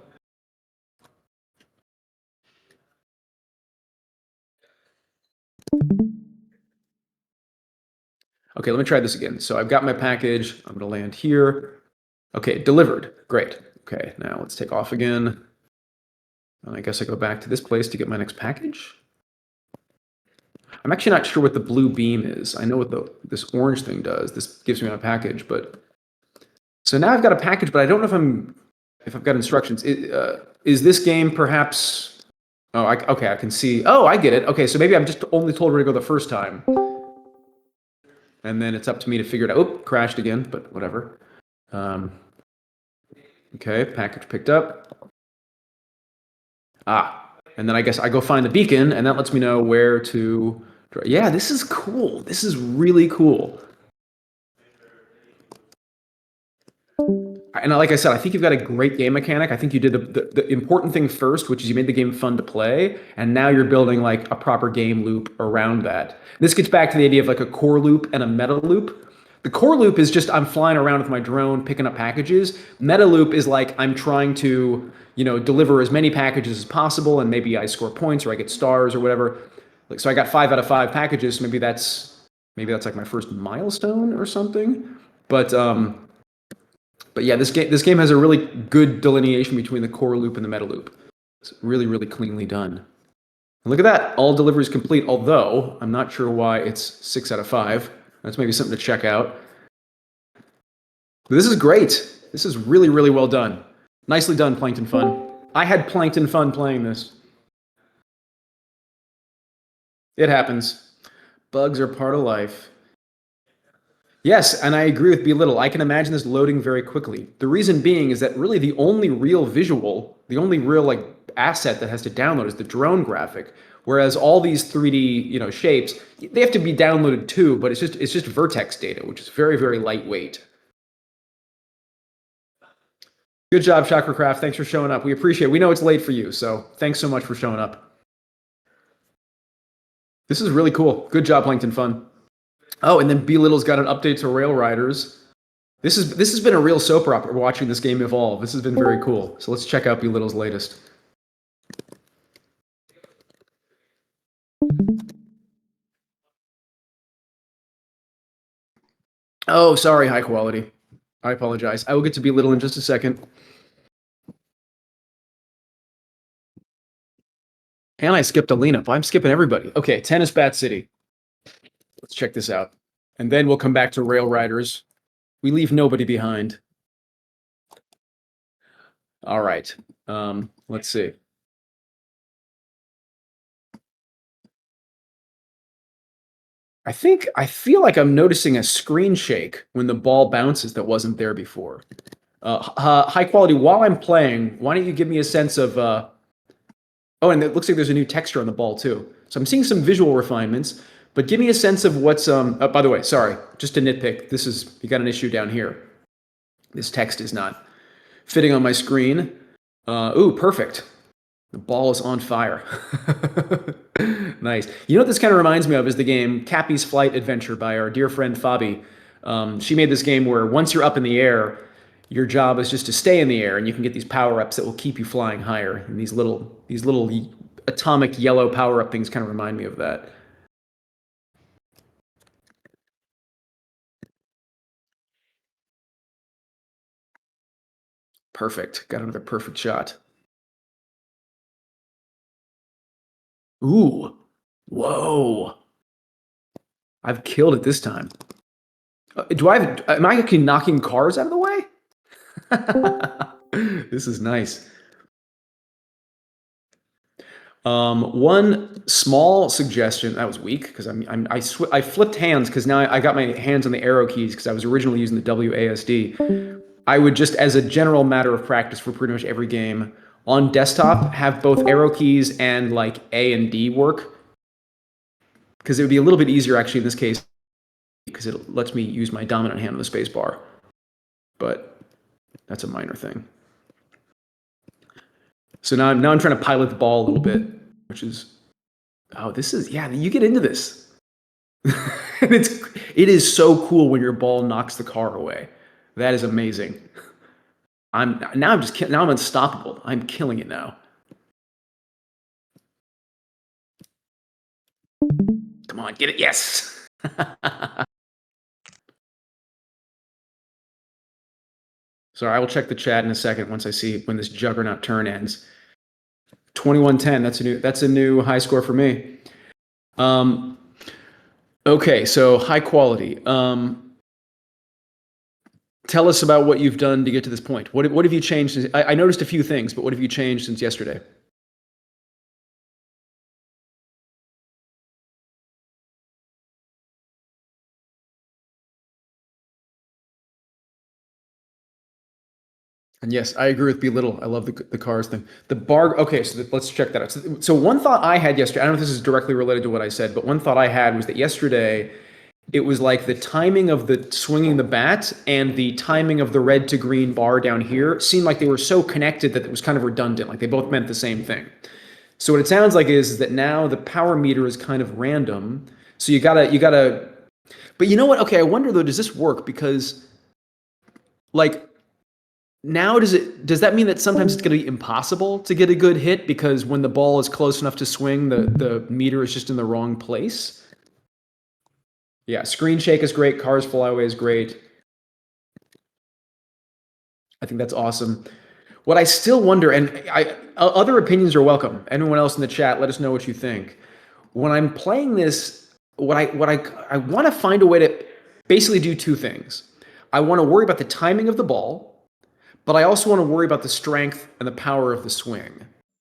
Okay, let me try this again. So I've got my package. I'm going to land here. Okay, delivered. Great. Okay, now let's take off again. And I guess I go back to this place to get my next package. I'm actually not sure what the blue beam is. I know what this orange thing does. This gives me my package, but so now I've got a package, but I don't know if I've got instructions. Is this game perhaps? Oh, okay, I can see. Oh, I get it. Okay, so maybe I'm just only told where to go the first time, and then it's up to me to figure it out. Oh, crashed again, but whatever. Okay, package picked up. And then I guess I go find the beacon, and that lets me know where to. Yeah, this is cool. This is really cool. And like I said, I think you've got a great game mechanic. I think you did the important thing first, which is you made the game fun to play, and now you're building like a proper game loop around that. This gets back to the idea of like a core loop and a meta loop. The core loop is just I'm flying around with my drone picking up packages. Meta loop is like I'm trying to, deliver as many packages as possible, and maybe I score points or I get stars or whatever. Like, so I got 5 out of 5 packages. So maybe that's like my first milestone or something. But yeah, this game has a really good delineation between the core loop and the meta loop. It's really, really cleanly done. And look at that, all deliveries complete, although I'm not sure why it's 6 out of 5. That's maybe something to check out. But this is great. This is really, really well done. Nicely done, Plankton Fun. I had Plankton Fun playing this. It happens. Bugs are part of life. Yes, and I agree with Belittle. I can imagine this loading very quickly. The reason being is that really the only real visual, the only real like asset that has to download is the drone graphic. Whereas all these 3D, shapes, they have to be downloaded too, but it's just vertex data, which is very, very lightweight. Good job, Chakracraft. Thanks for showing up. We appreciate it. We know it's late for you, so thanks so much for showing up. This is really cool. Good job, Plankton Fun. Oh, and then Belittle's got an update to Rail Riders. This has been a real soap opera watching this game evolve. This has been very cool. So let's check out Belittle's latest. Oh, sorry, high quality. I apologize. I will get to Belittle in just a second. And I skipped Alina. I'm skipping everybody. Okay, Tennis Bat City. Let's check this out. And then we'll come back to Rail Riders. We leave nobody behind. All right. Let's see. I feel like I'm noticing a screen shake when the ball bounces that wasn't there before. High quality. While I'm playing, why don't you give me a sense of? Oh, and it looks like there's a new texture on the ball too. So I'm seeing some visual refinements. But give me a sense of what's. By the way, sorry, just a nitpick. This is you got an issue down here. This text is not fitting on my screen. Ooh, perfect. The ball is on fire. Nice. You know what this kind of reminds me of is the game Cappy's Flight Adventure by our dear friend Fabi. She made this game where once you're up in the air, your job is just to stay in the air, and you can get these power-ups that will keep you flying higher. And these little atomic yellow power-up things kind of remind me of that. Perfect. Got another perfect shot. Ooh. Whoa. I've killed it this time. Am I actually knocking cars out of the way? This is nice. One small suggestion, that was weak because I flipped hands because now I got my hands on the arrow keys because I was originally using the WASD. I would just, as a general matter of practice for pretty much every game on desktop, have both arrow keys and like A and D work, because it would be a little bit easier actually in this case because it lets me use my dominant hand on the space bar. But that's a minor thing. So now I'm trying to pilot the ball a little bit, which is, yeah, you get into this. And it is so cool when your ball knocks the car away. That is amazing. I'm unstoppable. I'm killing it now. Come on, get it. Yes. Sorry, I will check the chat in a second once I see when this juggernaut turn ends. 21-10. That's a new high score for me. Okay, so high quality. Tell us about what you've done to get to this point. What have you changed? I noticed a few things, but what have you changed since yesterday? And yes, I agree with belittle. I love the cars thing. The bar. Okay, so let's check that out. So one thought I had yesterday, I don't know if this is directly related to what I said, but one thought I had was that yesterday it was like the timing of the swinging the bat and the timing of the red to green bar down here seemed like they were so connected that it was kind of redundant. Like they both meant the same thing. So what it sounds like is that now the power meter is kind of random. So you gotta. But you know what? Okay, I wonder though, does this work? Because like. Now, does that mean that sometimes it's going to be impossible to get a good hit because when the ball is close enough to swing, the meter is just in the wrong place? Yeah, screen shake is great. Cars fly away is great. I think that's awesome. What I still wonder, and other opinions are welcome. Anyone else in the chat, let us know what you think. When I'm playing this, what I want to find a way to basically do two things. I want to worry about the timing of the ball. But I also want to worry about the strength and the power of the swing,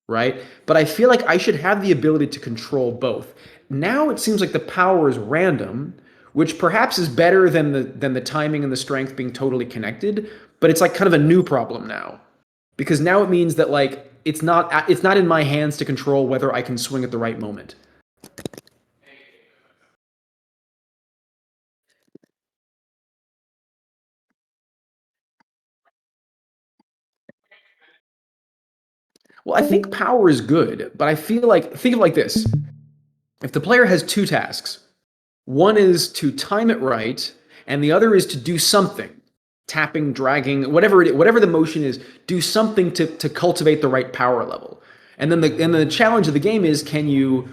right? But I feel like I should have the ability to control both. Now it seems like the power is random, which perhaps is better than the timing and the strength being totally connected. But it's like kind of a new problem now, because now it means that like it's not in my hands to control whether I can swing at the right moment. Well, I think power is good, but I feel like, think of it like this. If the player has two tasks, one is to time it right, and the other is to do something, tapping, dragging, whatever the motion is, do something to cultivate the right power level. And then the challenge of the game is, can you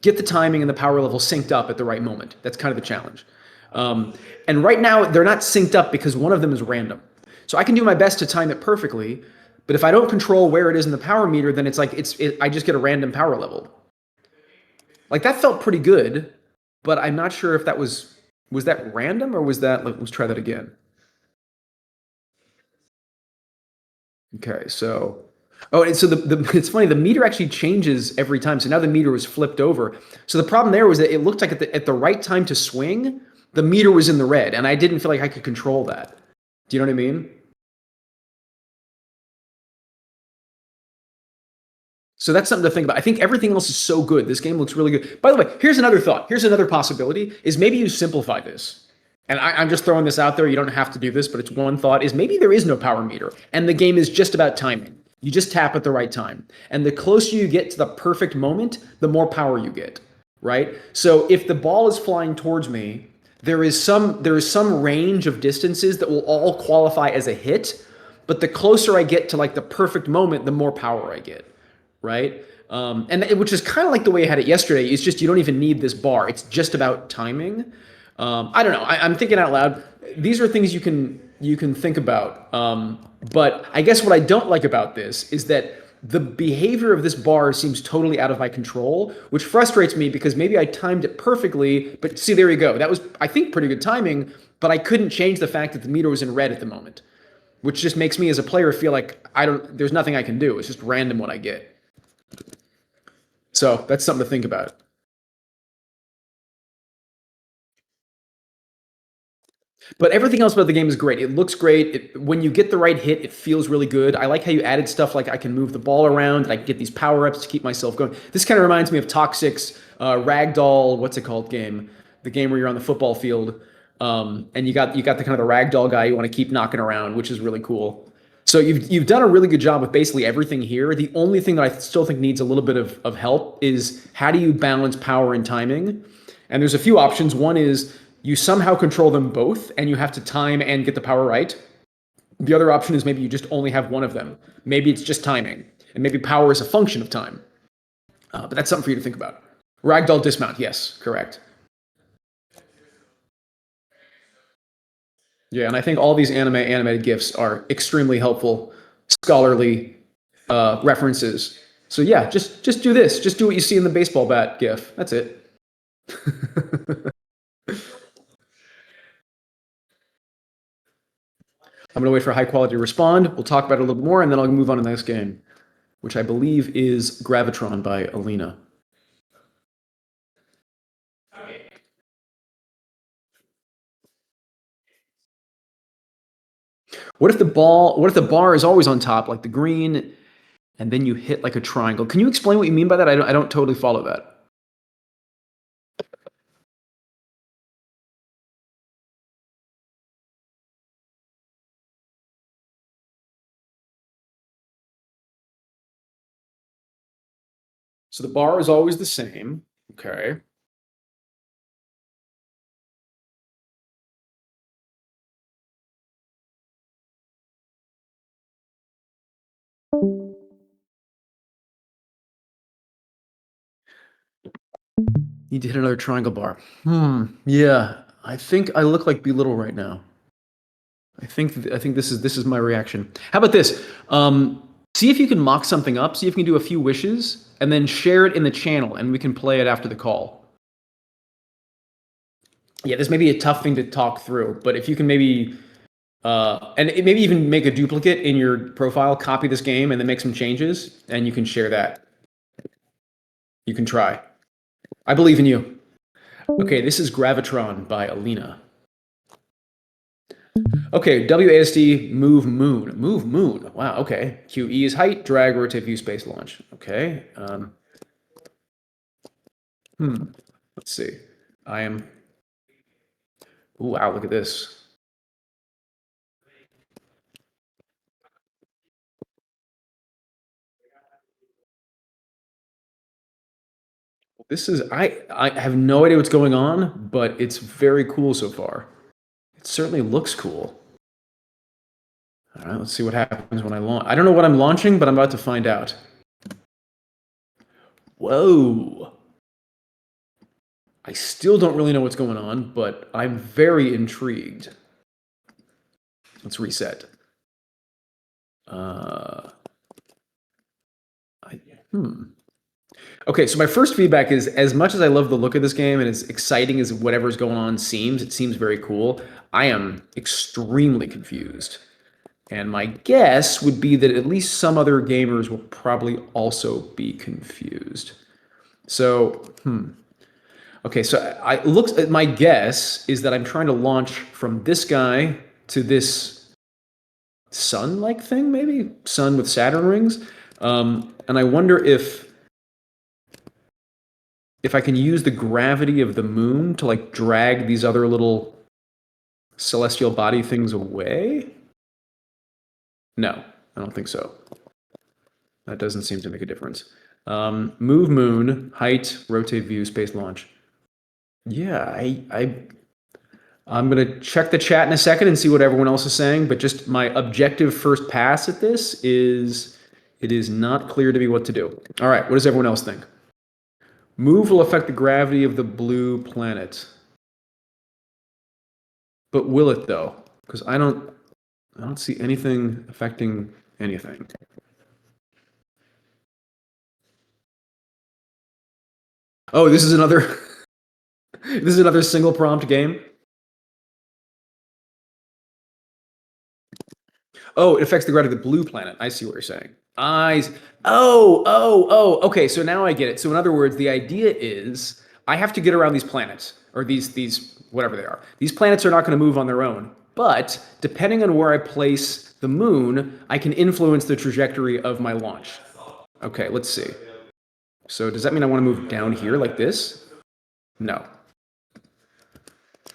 get the timing and the power level synced up at the right moment? That's kind of the challenge. And right now, they're not synced up because one of them is random. So I can do my best to time it perfectly, but if I don't control where it is in the power meter, then it's like I just get a random power level. Like that felt pretty good, but I'm not sure if that was that random or was that, let's try that again. Okay, so, and so it's funny, the meter actually changes every time. So now the meter was flipped over. So the problem there was that it looked like at the right time to swing, the meter was in the red, and I didn't feel like I could control that. Do you know what I mean? So that's something to think about. I think everything else is so good. This game looks really good. By the way, here's another thought. Here's another possibility is maybe you simplify this. And I'm just throwing this out there. You don't have to do this, but it's one thought is maybe there is no power meter and the game is just about timing. You just tap at the right time. And the closer you get to the perfect moment, the more power you get, right? So if the ball is flying towards me, there is some range of distances that will all qualify as a hit, but the closer I get to like the perfect moment, the more power I get, right? Which is kind of like the way I had it yesterday. It's just you don't even need this bar. It's just about timing. I don't know. I'm thinking out loud. These are things you can think about. But I guess what I don't like about this is that the behavior of this bar seems totally out of my control, which frustrates me because maybe I timed it perfectly. But see, there you go. That was, I think, pretty good timing. But I couldn't change the fact that the meter was in red at the moment, which just makes me as a player feel like there's nothing I can do. It's just random what I get. So that's something to think about. But everything else about the game is great. It looks great. When you get the right hit, it feels really good. I like how you added stuff like I can move the ball around and I can get these power-ups to keep myself going. This kind of reminds me of Toxic's Ragdoll, what's it called game? The game where you're on the football field. And you got the kind of the Ragdoll guy you want to keep knocking around, which is really cool. So you've done a really good job with basically everything here. The only thing that I still think needs a little bit of help is how do you balance power and timing? And there's a few options. One is you somehow control them both and you have to time and get the power right. The other option is maybe you just only have one of them. Maybe it's just timing and maybe power is a function of time. But that's something for you to think about. Ragdoll dismount, yes, correct. Yeah, and I think all these animated GIFs are extremely helpful, scholarly references. So yeah, just do this. Just do what you see in the baseball bat GIF. That's it. I'm going to wait for high quality to respond. We'll talk about it a little bit more, and then I'll move on to the next game, which I believe is Gravitron by Alina. What if the bar is always on top, like the green, and then you hit like a triangle? Can you explain what you mean by that? I don't totally follow that. So the bar is always the same. Okay. Need to hit another triangle bar. Yeah. I think I look like Belittle right now. I think this is my reaction. How about this? See if you can mock something up. See if you can do a few wishes, and then share it in the channel, and we can play it after the call. Yeah, this may be a tough thing to talk through, but if you can maybe, maybe even make a duplicate in your profile, copy this game, and then make some changes, and you can share that. You can try. I believe in you. Okay, this is Gravitron by Alina. Okay, WASD, move moon. Move moon. Wow, okay. QE is height, drag, rotate, view, space, launch. Okay. Let's see. I am... Ooh, wow, look at this. This is... I have no idea what's going on, but it's very cool so far. It certainly looks cool. All right, let's see what happens when I launch. I don't know what I'm launching, but I'm about to find out. Whoa. I still don't really know what's going on, but I'm very intrigued. Let's reset. Okay, so my first feedback is, as much as I love the look of this game and as exciting as whatever's going on seems, it seems very cool, I am extremely confused. And my guess would be that at least some other gamers will probably also be confused. So, okay, so my guess is that I'm trying to launch from this guy to this sun-like thing, maybe? Sun with Saturn rings. And I wonder if I can use the gravity of the moon to like drag these other little celestial body things away. No, I don't think so. That doesn't seem to make a difference. Move moon, height, rotate view, space launch. Yeah, I'm gonna check the chat in a second and see what everyone else is saying, but just my objective first pass at this is it is not clear to me what to do. All right, what does everyone else think? Move will affect the gravity of the blue planet. But will it though? Because I don't see anything affecting anything. Oh, this is another this is another single prompt game. Oh, it affects the gravity of the blue planet. I see what you're saying. Okay. So now I get it. So in other words, the idea is I have to get around these planets, or these whatever they are. These planets are not going to move on their own. But depending on where I place the moon, I can influence the trajectory of my launch. Okay, let's see. So does that mean I want to move down here like this? No.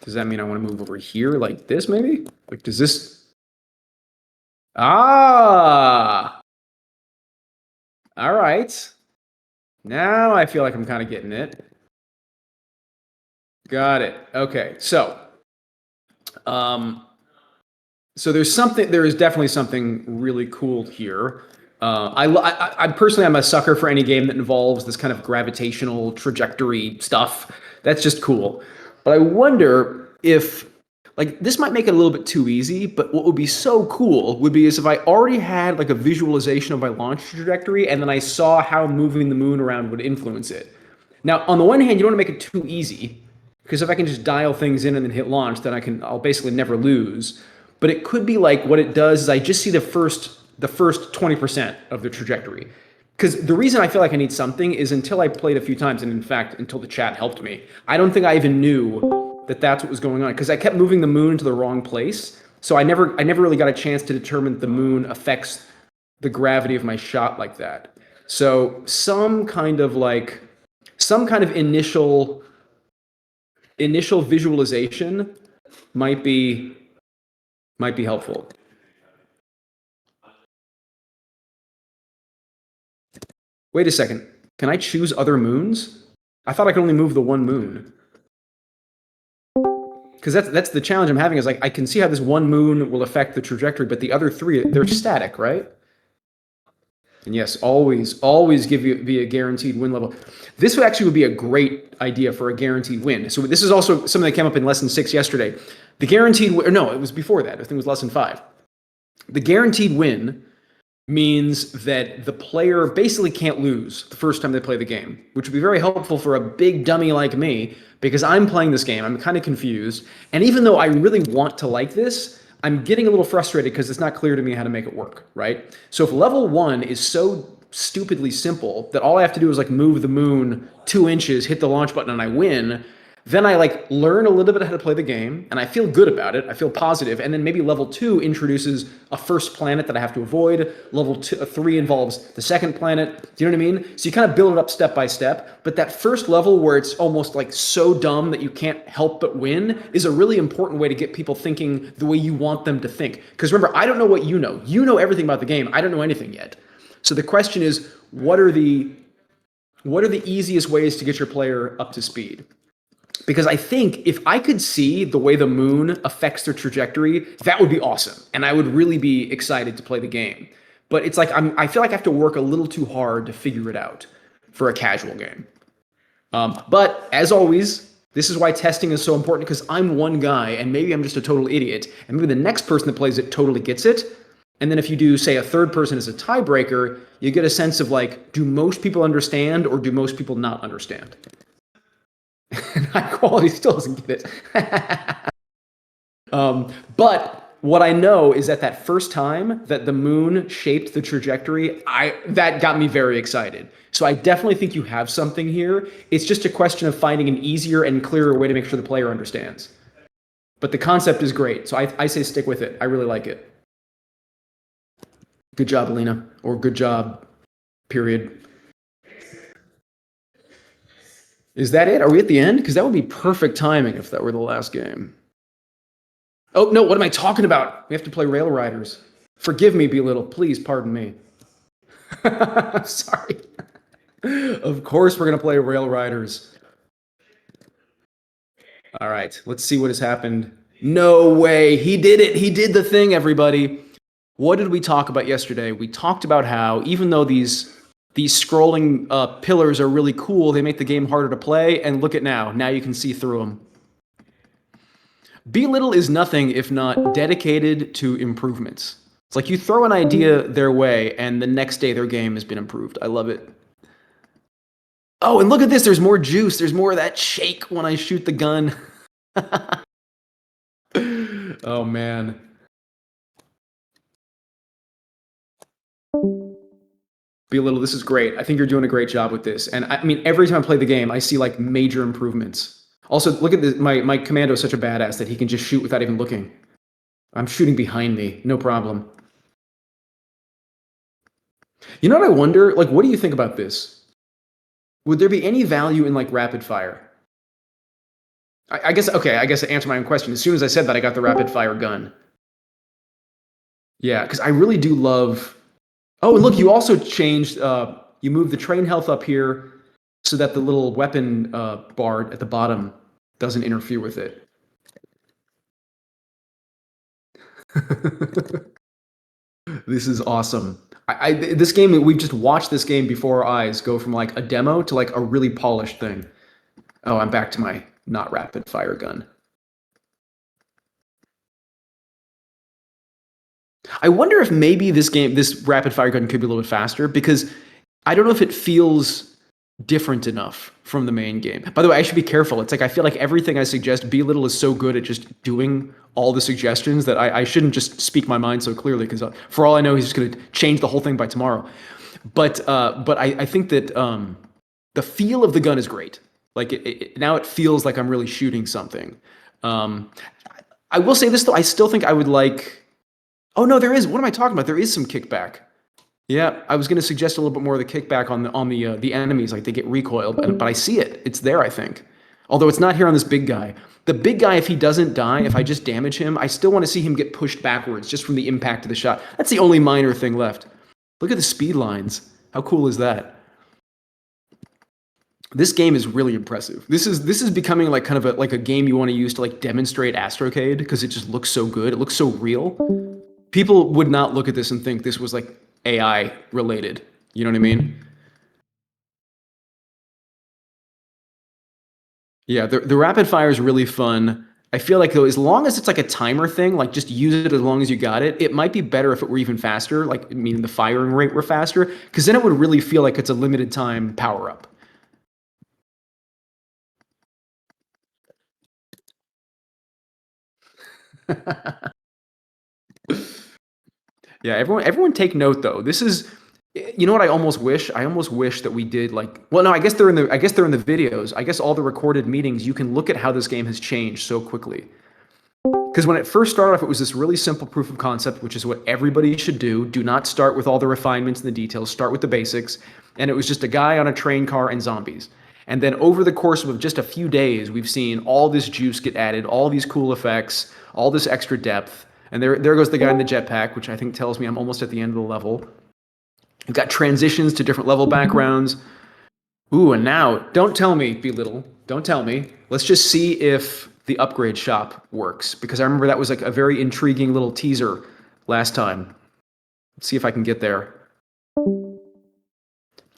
Does that mean I want to move over here like this, maybe? Like, does this... Ah! All right. Now I feel like I'm kind of getting it. Got it. Okay. So there is definitely something really cool here. I personally, I'm a sucker for any game that involves this kind of gravitational trajectory stuff. That's just cool. But I wonder if, like, this might make it a little bit too easy, but what would be so cool would be is if I already had like a visualization of my launch trajectory and then I saw how moving the moon around would influence it. Now, on the one hand, you don't want to make it too easy, because if I can just dial things in and then hit launch, then I'll basically never lose. But it could be like what it does is I just see the first 20% of the trajectory. Because the reason I feel like I need something is until I played a few times, and in fact, until the chat helped me, I don't think I even knew that that's what was going on, because I kept moving the moon to the wrong place. So I never really got a chance to determine that the moon affects the gravity of my shot like that. So some kind of initial visualization might be helpful. Wait a second. Can I choose other moons? I thought I could only move the one moon. Because that's the challenge I'm having, is like I can see how this one moon will affect the trajectory, but the other three, they're static, right? And yes, always be a guaranteed win level. This would be a great idea for a guaranteed win. So this is also something that came up in lesson 6 yesterday. The guaranteed win, or no, it was before that. I think it was lesson 5. The guaranteed win means that the player basically can't lose the first time they play the game, which would be very helpful for a big dummy like me, because I'm playing this game, I'm kind of confused, and even though I really want to like this, I'm getting a little frustrated because it's not clear to me how to make it work, right? So if level 1 is so stupidly simple that all I have to do is like move the moon 2 inches, hit the launch button, and I win, then I like learn a little bit how to play the game, and I feel good about it. I feel positive. And then maybe level 2 introduces a first planet that I have to avoid. Level 3 involves the second planet. Do you know what I mean? So you kind of build it up step by step. But that first level where it's almost like so dumb that you can't help but win is a really important way to get people thinking the way you want them to think. Because remember, I don't know what you know. You know everything about the game. I don't know anything yet. So the question is, what are the easiest ways to get your player up to speed? Because I think if I could see the way the moon affects their trajectory, that would be awesome. And I would really be excited to play the game. But it's like I feel like I have to work a little too hard to figure it out for a casual game. But as always, this is why testing is so important, because I'm one guy and maybe I'm just a total idiot. And maybe the next person that plays it totally gets it. And then if you do, say, a third person as a tiebreaker, you get a sense of like, do most people understand or do most people not understand? High quality still doesn't get it. But what I know is that first time that the moon shaped the trajectory, that got me very excited. So I definitely think you have something here. It's just a question of finding an easier and clearer way to make sure the player understands. But the concept is great, so I say stick with it. I really like it. Good job, Alina, or good job, Period. Is that it? Are we at the end? Because that would be perfect timing if that were the last game. Oh, no, what am I talking about? We have to play Rail Riders. Forgive me, Belittle. Please pardon me. Sorry. Of course we're going to play Rail Riders. All right, let's see what has happened. No way. He did it. He did the thing, everybody. What did we talk about yesterday? We talked about how even though these scrolling pillars are really cool, they make the game harder to play. And look at now. Now you can see through them. Belittle is nothing if not dedicated to improvements. It's like you throw an idea their way, and the next day their game has been improved. I love it. Oh, and look at this. There's more juice. There's more of that shake when I shoot the gun. Oh, man. Belittle, this is great. I think you're doing a great job with this. And I mean, every time I play the game, I see like major improvements. Also, look at this. My commando is such a badass that he can just shoot without even looking. I'm shooting behind me. No problem. You know what I wonder? Like, what do you think about this? Would there be any value in like rapid fire? I guess, okay, I guess to answer my own question, as soon as I said that, I got the rapid fire gun. Yeah, because I really do love. Oh, and look, you also changed, you moved the train health up here so that the little weapon bar at the bottom doesn't interfere with it. This is awesome. This game, we've just watched this game before our eyes go from like a demo to like a really polished thing. Oh, I'm back to my not rapid fire gun. I wonder if maybe this rapid fire gun could be a little bit faster, because I don't know if it feels different enough from the main game. By the way, I should be careful. It's like I feel like everything I suggest, Belittle is so good at just doing all the suggestions that I shouldn't just speak my mind so clearly, because for all I know, he's just going to change the whole thing by tomorrow. But I think that the feel of the gun is great. Like now it feels like I'm really shooting something. I will say this though, I still think I would like. Oh no, there is. What am I talking about? There is some kickback. Yeah, I was going to suggest a little bit more of the kickback on the enemies, like they get recoiled, but I see it. It's there, I think. Although it's not here on this big guy. The big guy, if he doesn't die, if I just damage him, I still want to see him get pushed backwards just from the impact of the shot. That's the only minor thing left. Look at the speed lines. How cool is that? This game is really impressive. This is becoming like kind of like a game you want to use to like demonstrate Astrocade, because it just looks so good. It looks so real. People would not look at this and think this was like AI related. You know what I mean? Yeah, the rapid fire is really fun. I feel like though, as long as it's like a timer thing, like just use it as long as you got it. It might be better if it were even faster, like meaning the firing rate were faster, because then it would really feel like it's a limited time power up. Yeah, everyone take note though. This is, you know what I almost wish? I almost wish that we did like, well, no, I guess they're in the videos. I guess all the recorded meetings, you can look at how this game has changed so quickly. Because when it first started off, it was this really simple proof of concept, which is what everybody should do. Do not start with all the refinements and the details. Start with the basics. And it was just a guy on a train car and zombies. And then over the course of just a few days, we've seen all this juice get added, all these cool effects, all this extra depth. And there goes the guy in the jetpack, which I think tells me I'm almost at the end of the level. We've got transitions to different level backgrounds. Ooh, and now, don't tell me, Belittle. Don't tell me. Let's just see if the upgrade shop works, because I remember that was like a very intriguing little teaser last time. Let's see if I can get there.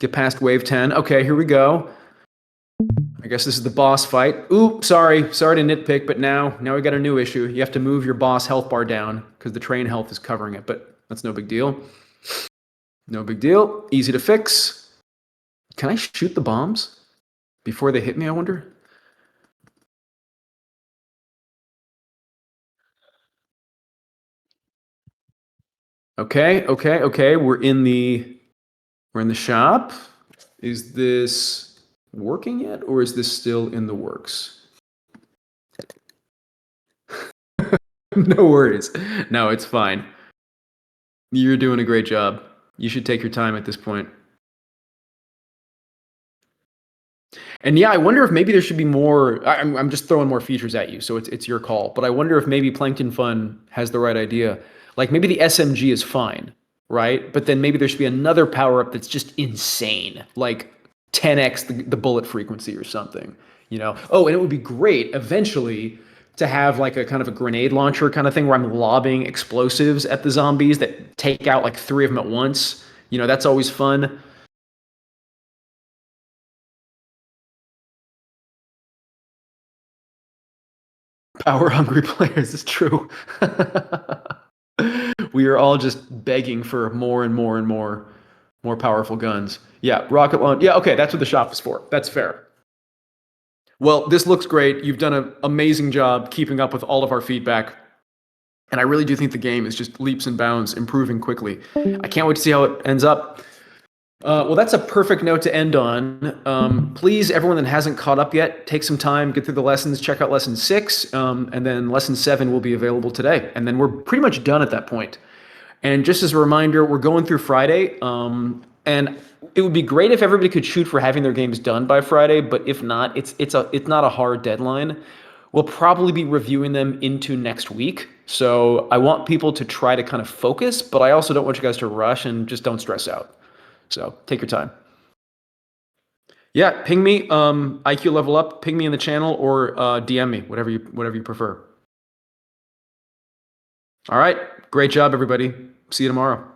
Get past wave 10. Okay, here we go. I guess this is the boss fight. Ooh, sorry to nitpick, but now we got a new issue. You have to move your boss health bar down because the train health is covering it, but that's no big deal. No big deal. Easy to fix. Can I shoot the bombs before they hit me, I wonder? Okay. We're in the shop. Is this working yet, or is this still in the works? No worries. No, it's fine. You're doing a great job. You should take your time at this point. And yeah, I wonder if maybe there should be more. I'm just throwing more features at you, so it's your call. But I wonder if maybe Plankton Fun has the right idea. Like maybe the SMG is fine, right? But then maybe there should be another power up that's just insane, like 10x the bullet frequency or something. You know? Oh, and it would be great eventually to have like a kind of a grenade launcher kind of thing where I'm lobbing explosives at the zombies that take out like 3 of them at once. You know, that's always fun. Power hungry players is true. We are all just begging for more and more and more powerful guns. Yeah, rocket launch. Yeah, okay, that's what the shop is for. That's fair. Well, this looks great. You've done an amazing job keeping up with all of our feedback. And I really do think the game is just leaps and bounds, improving quickly. I can't wait to see how it ends up. Well, that's a perfect note to end on. Please, everyone that hasn't caught up yet, take some time, get through the lessons, check out lesson 6, and then lesson 7 will be available today. And then we're pretty much done at that point. And just as a reminder, we're going through Friday, and it would be great if everybody could shoot for having their games done by Friday. But if not, it's not a hard deadline. We'll probably be reviewing them into next week. So I want people to try to kind of focus, but I also don't want you guys to rush and just don't stress out. So take your time. Yeah, ping me, IQ level up, ping me in the channel or DM me, whatever you prefer. All right, great job, everybody. See you tomorrow.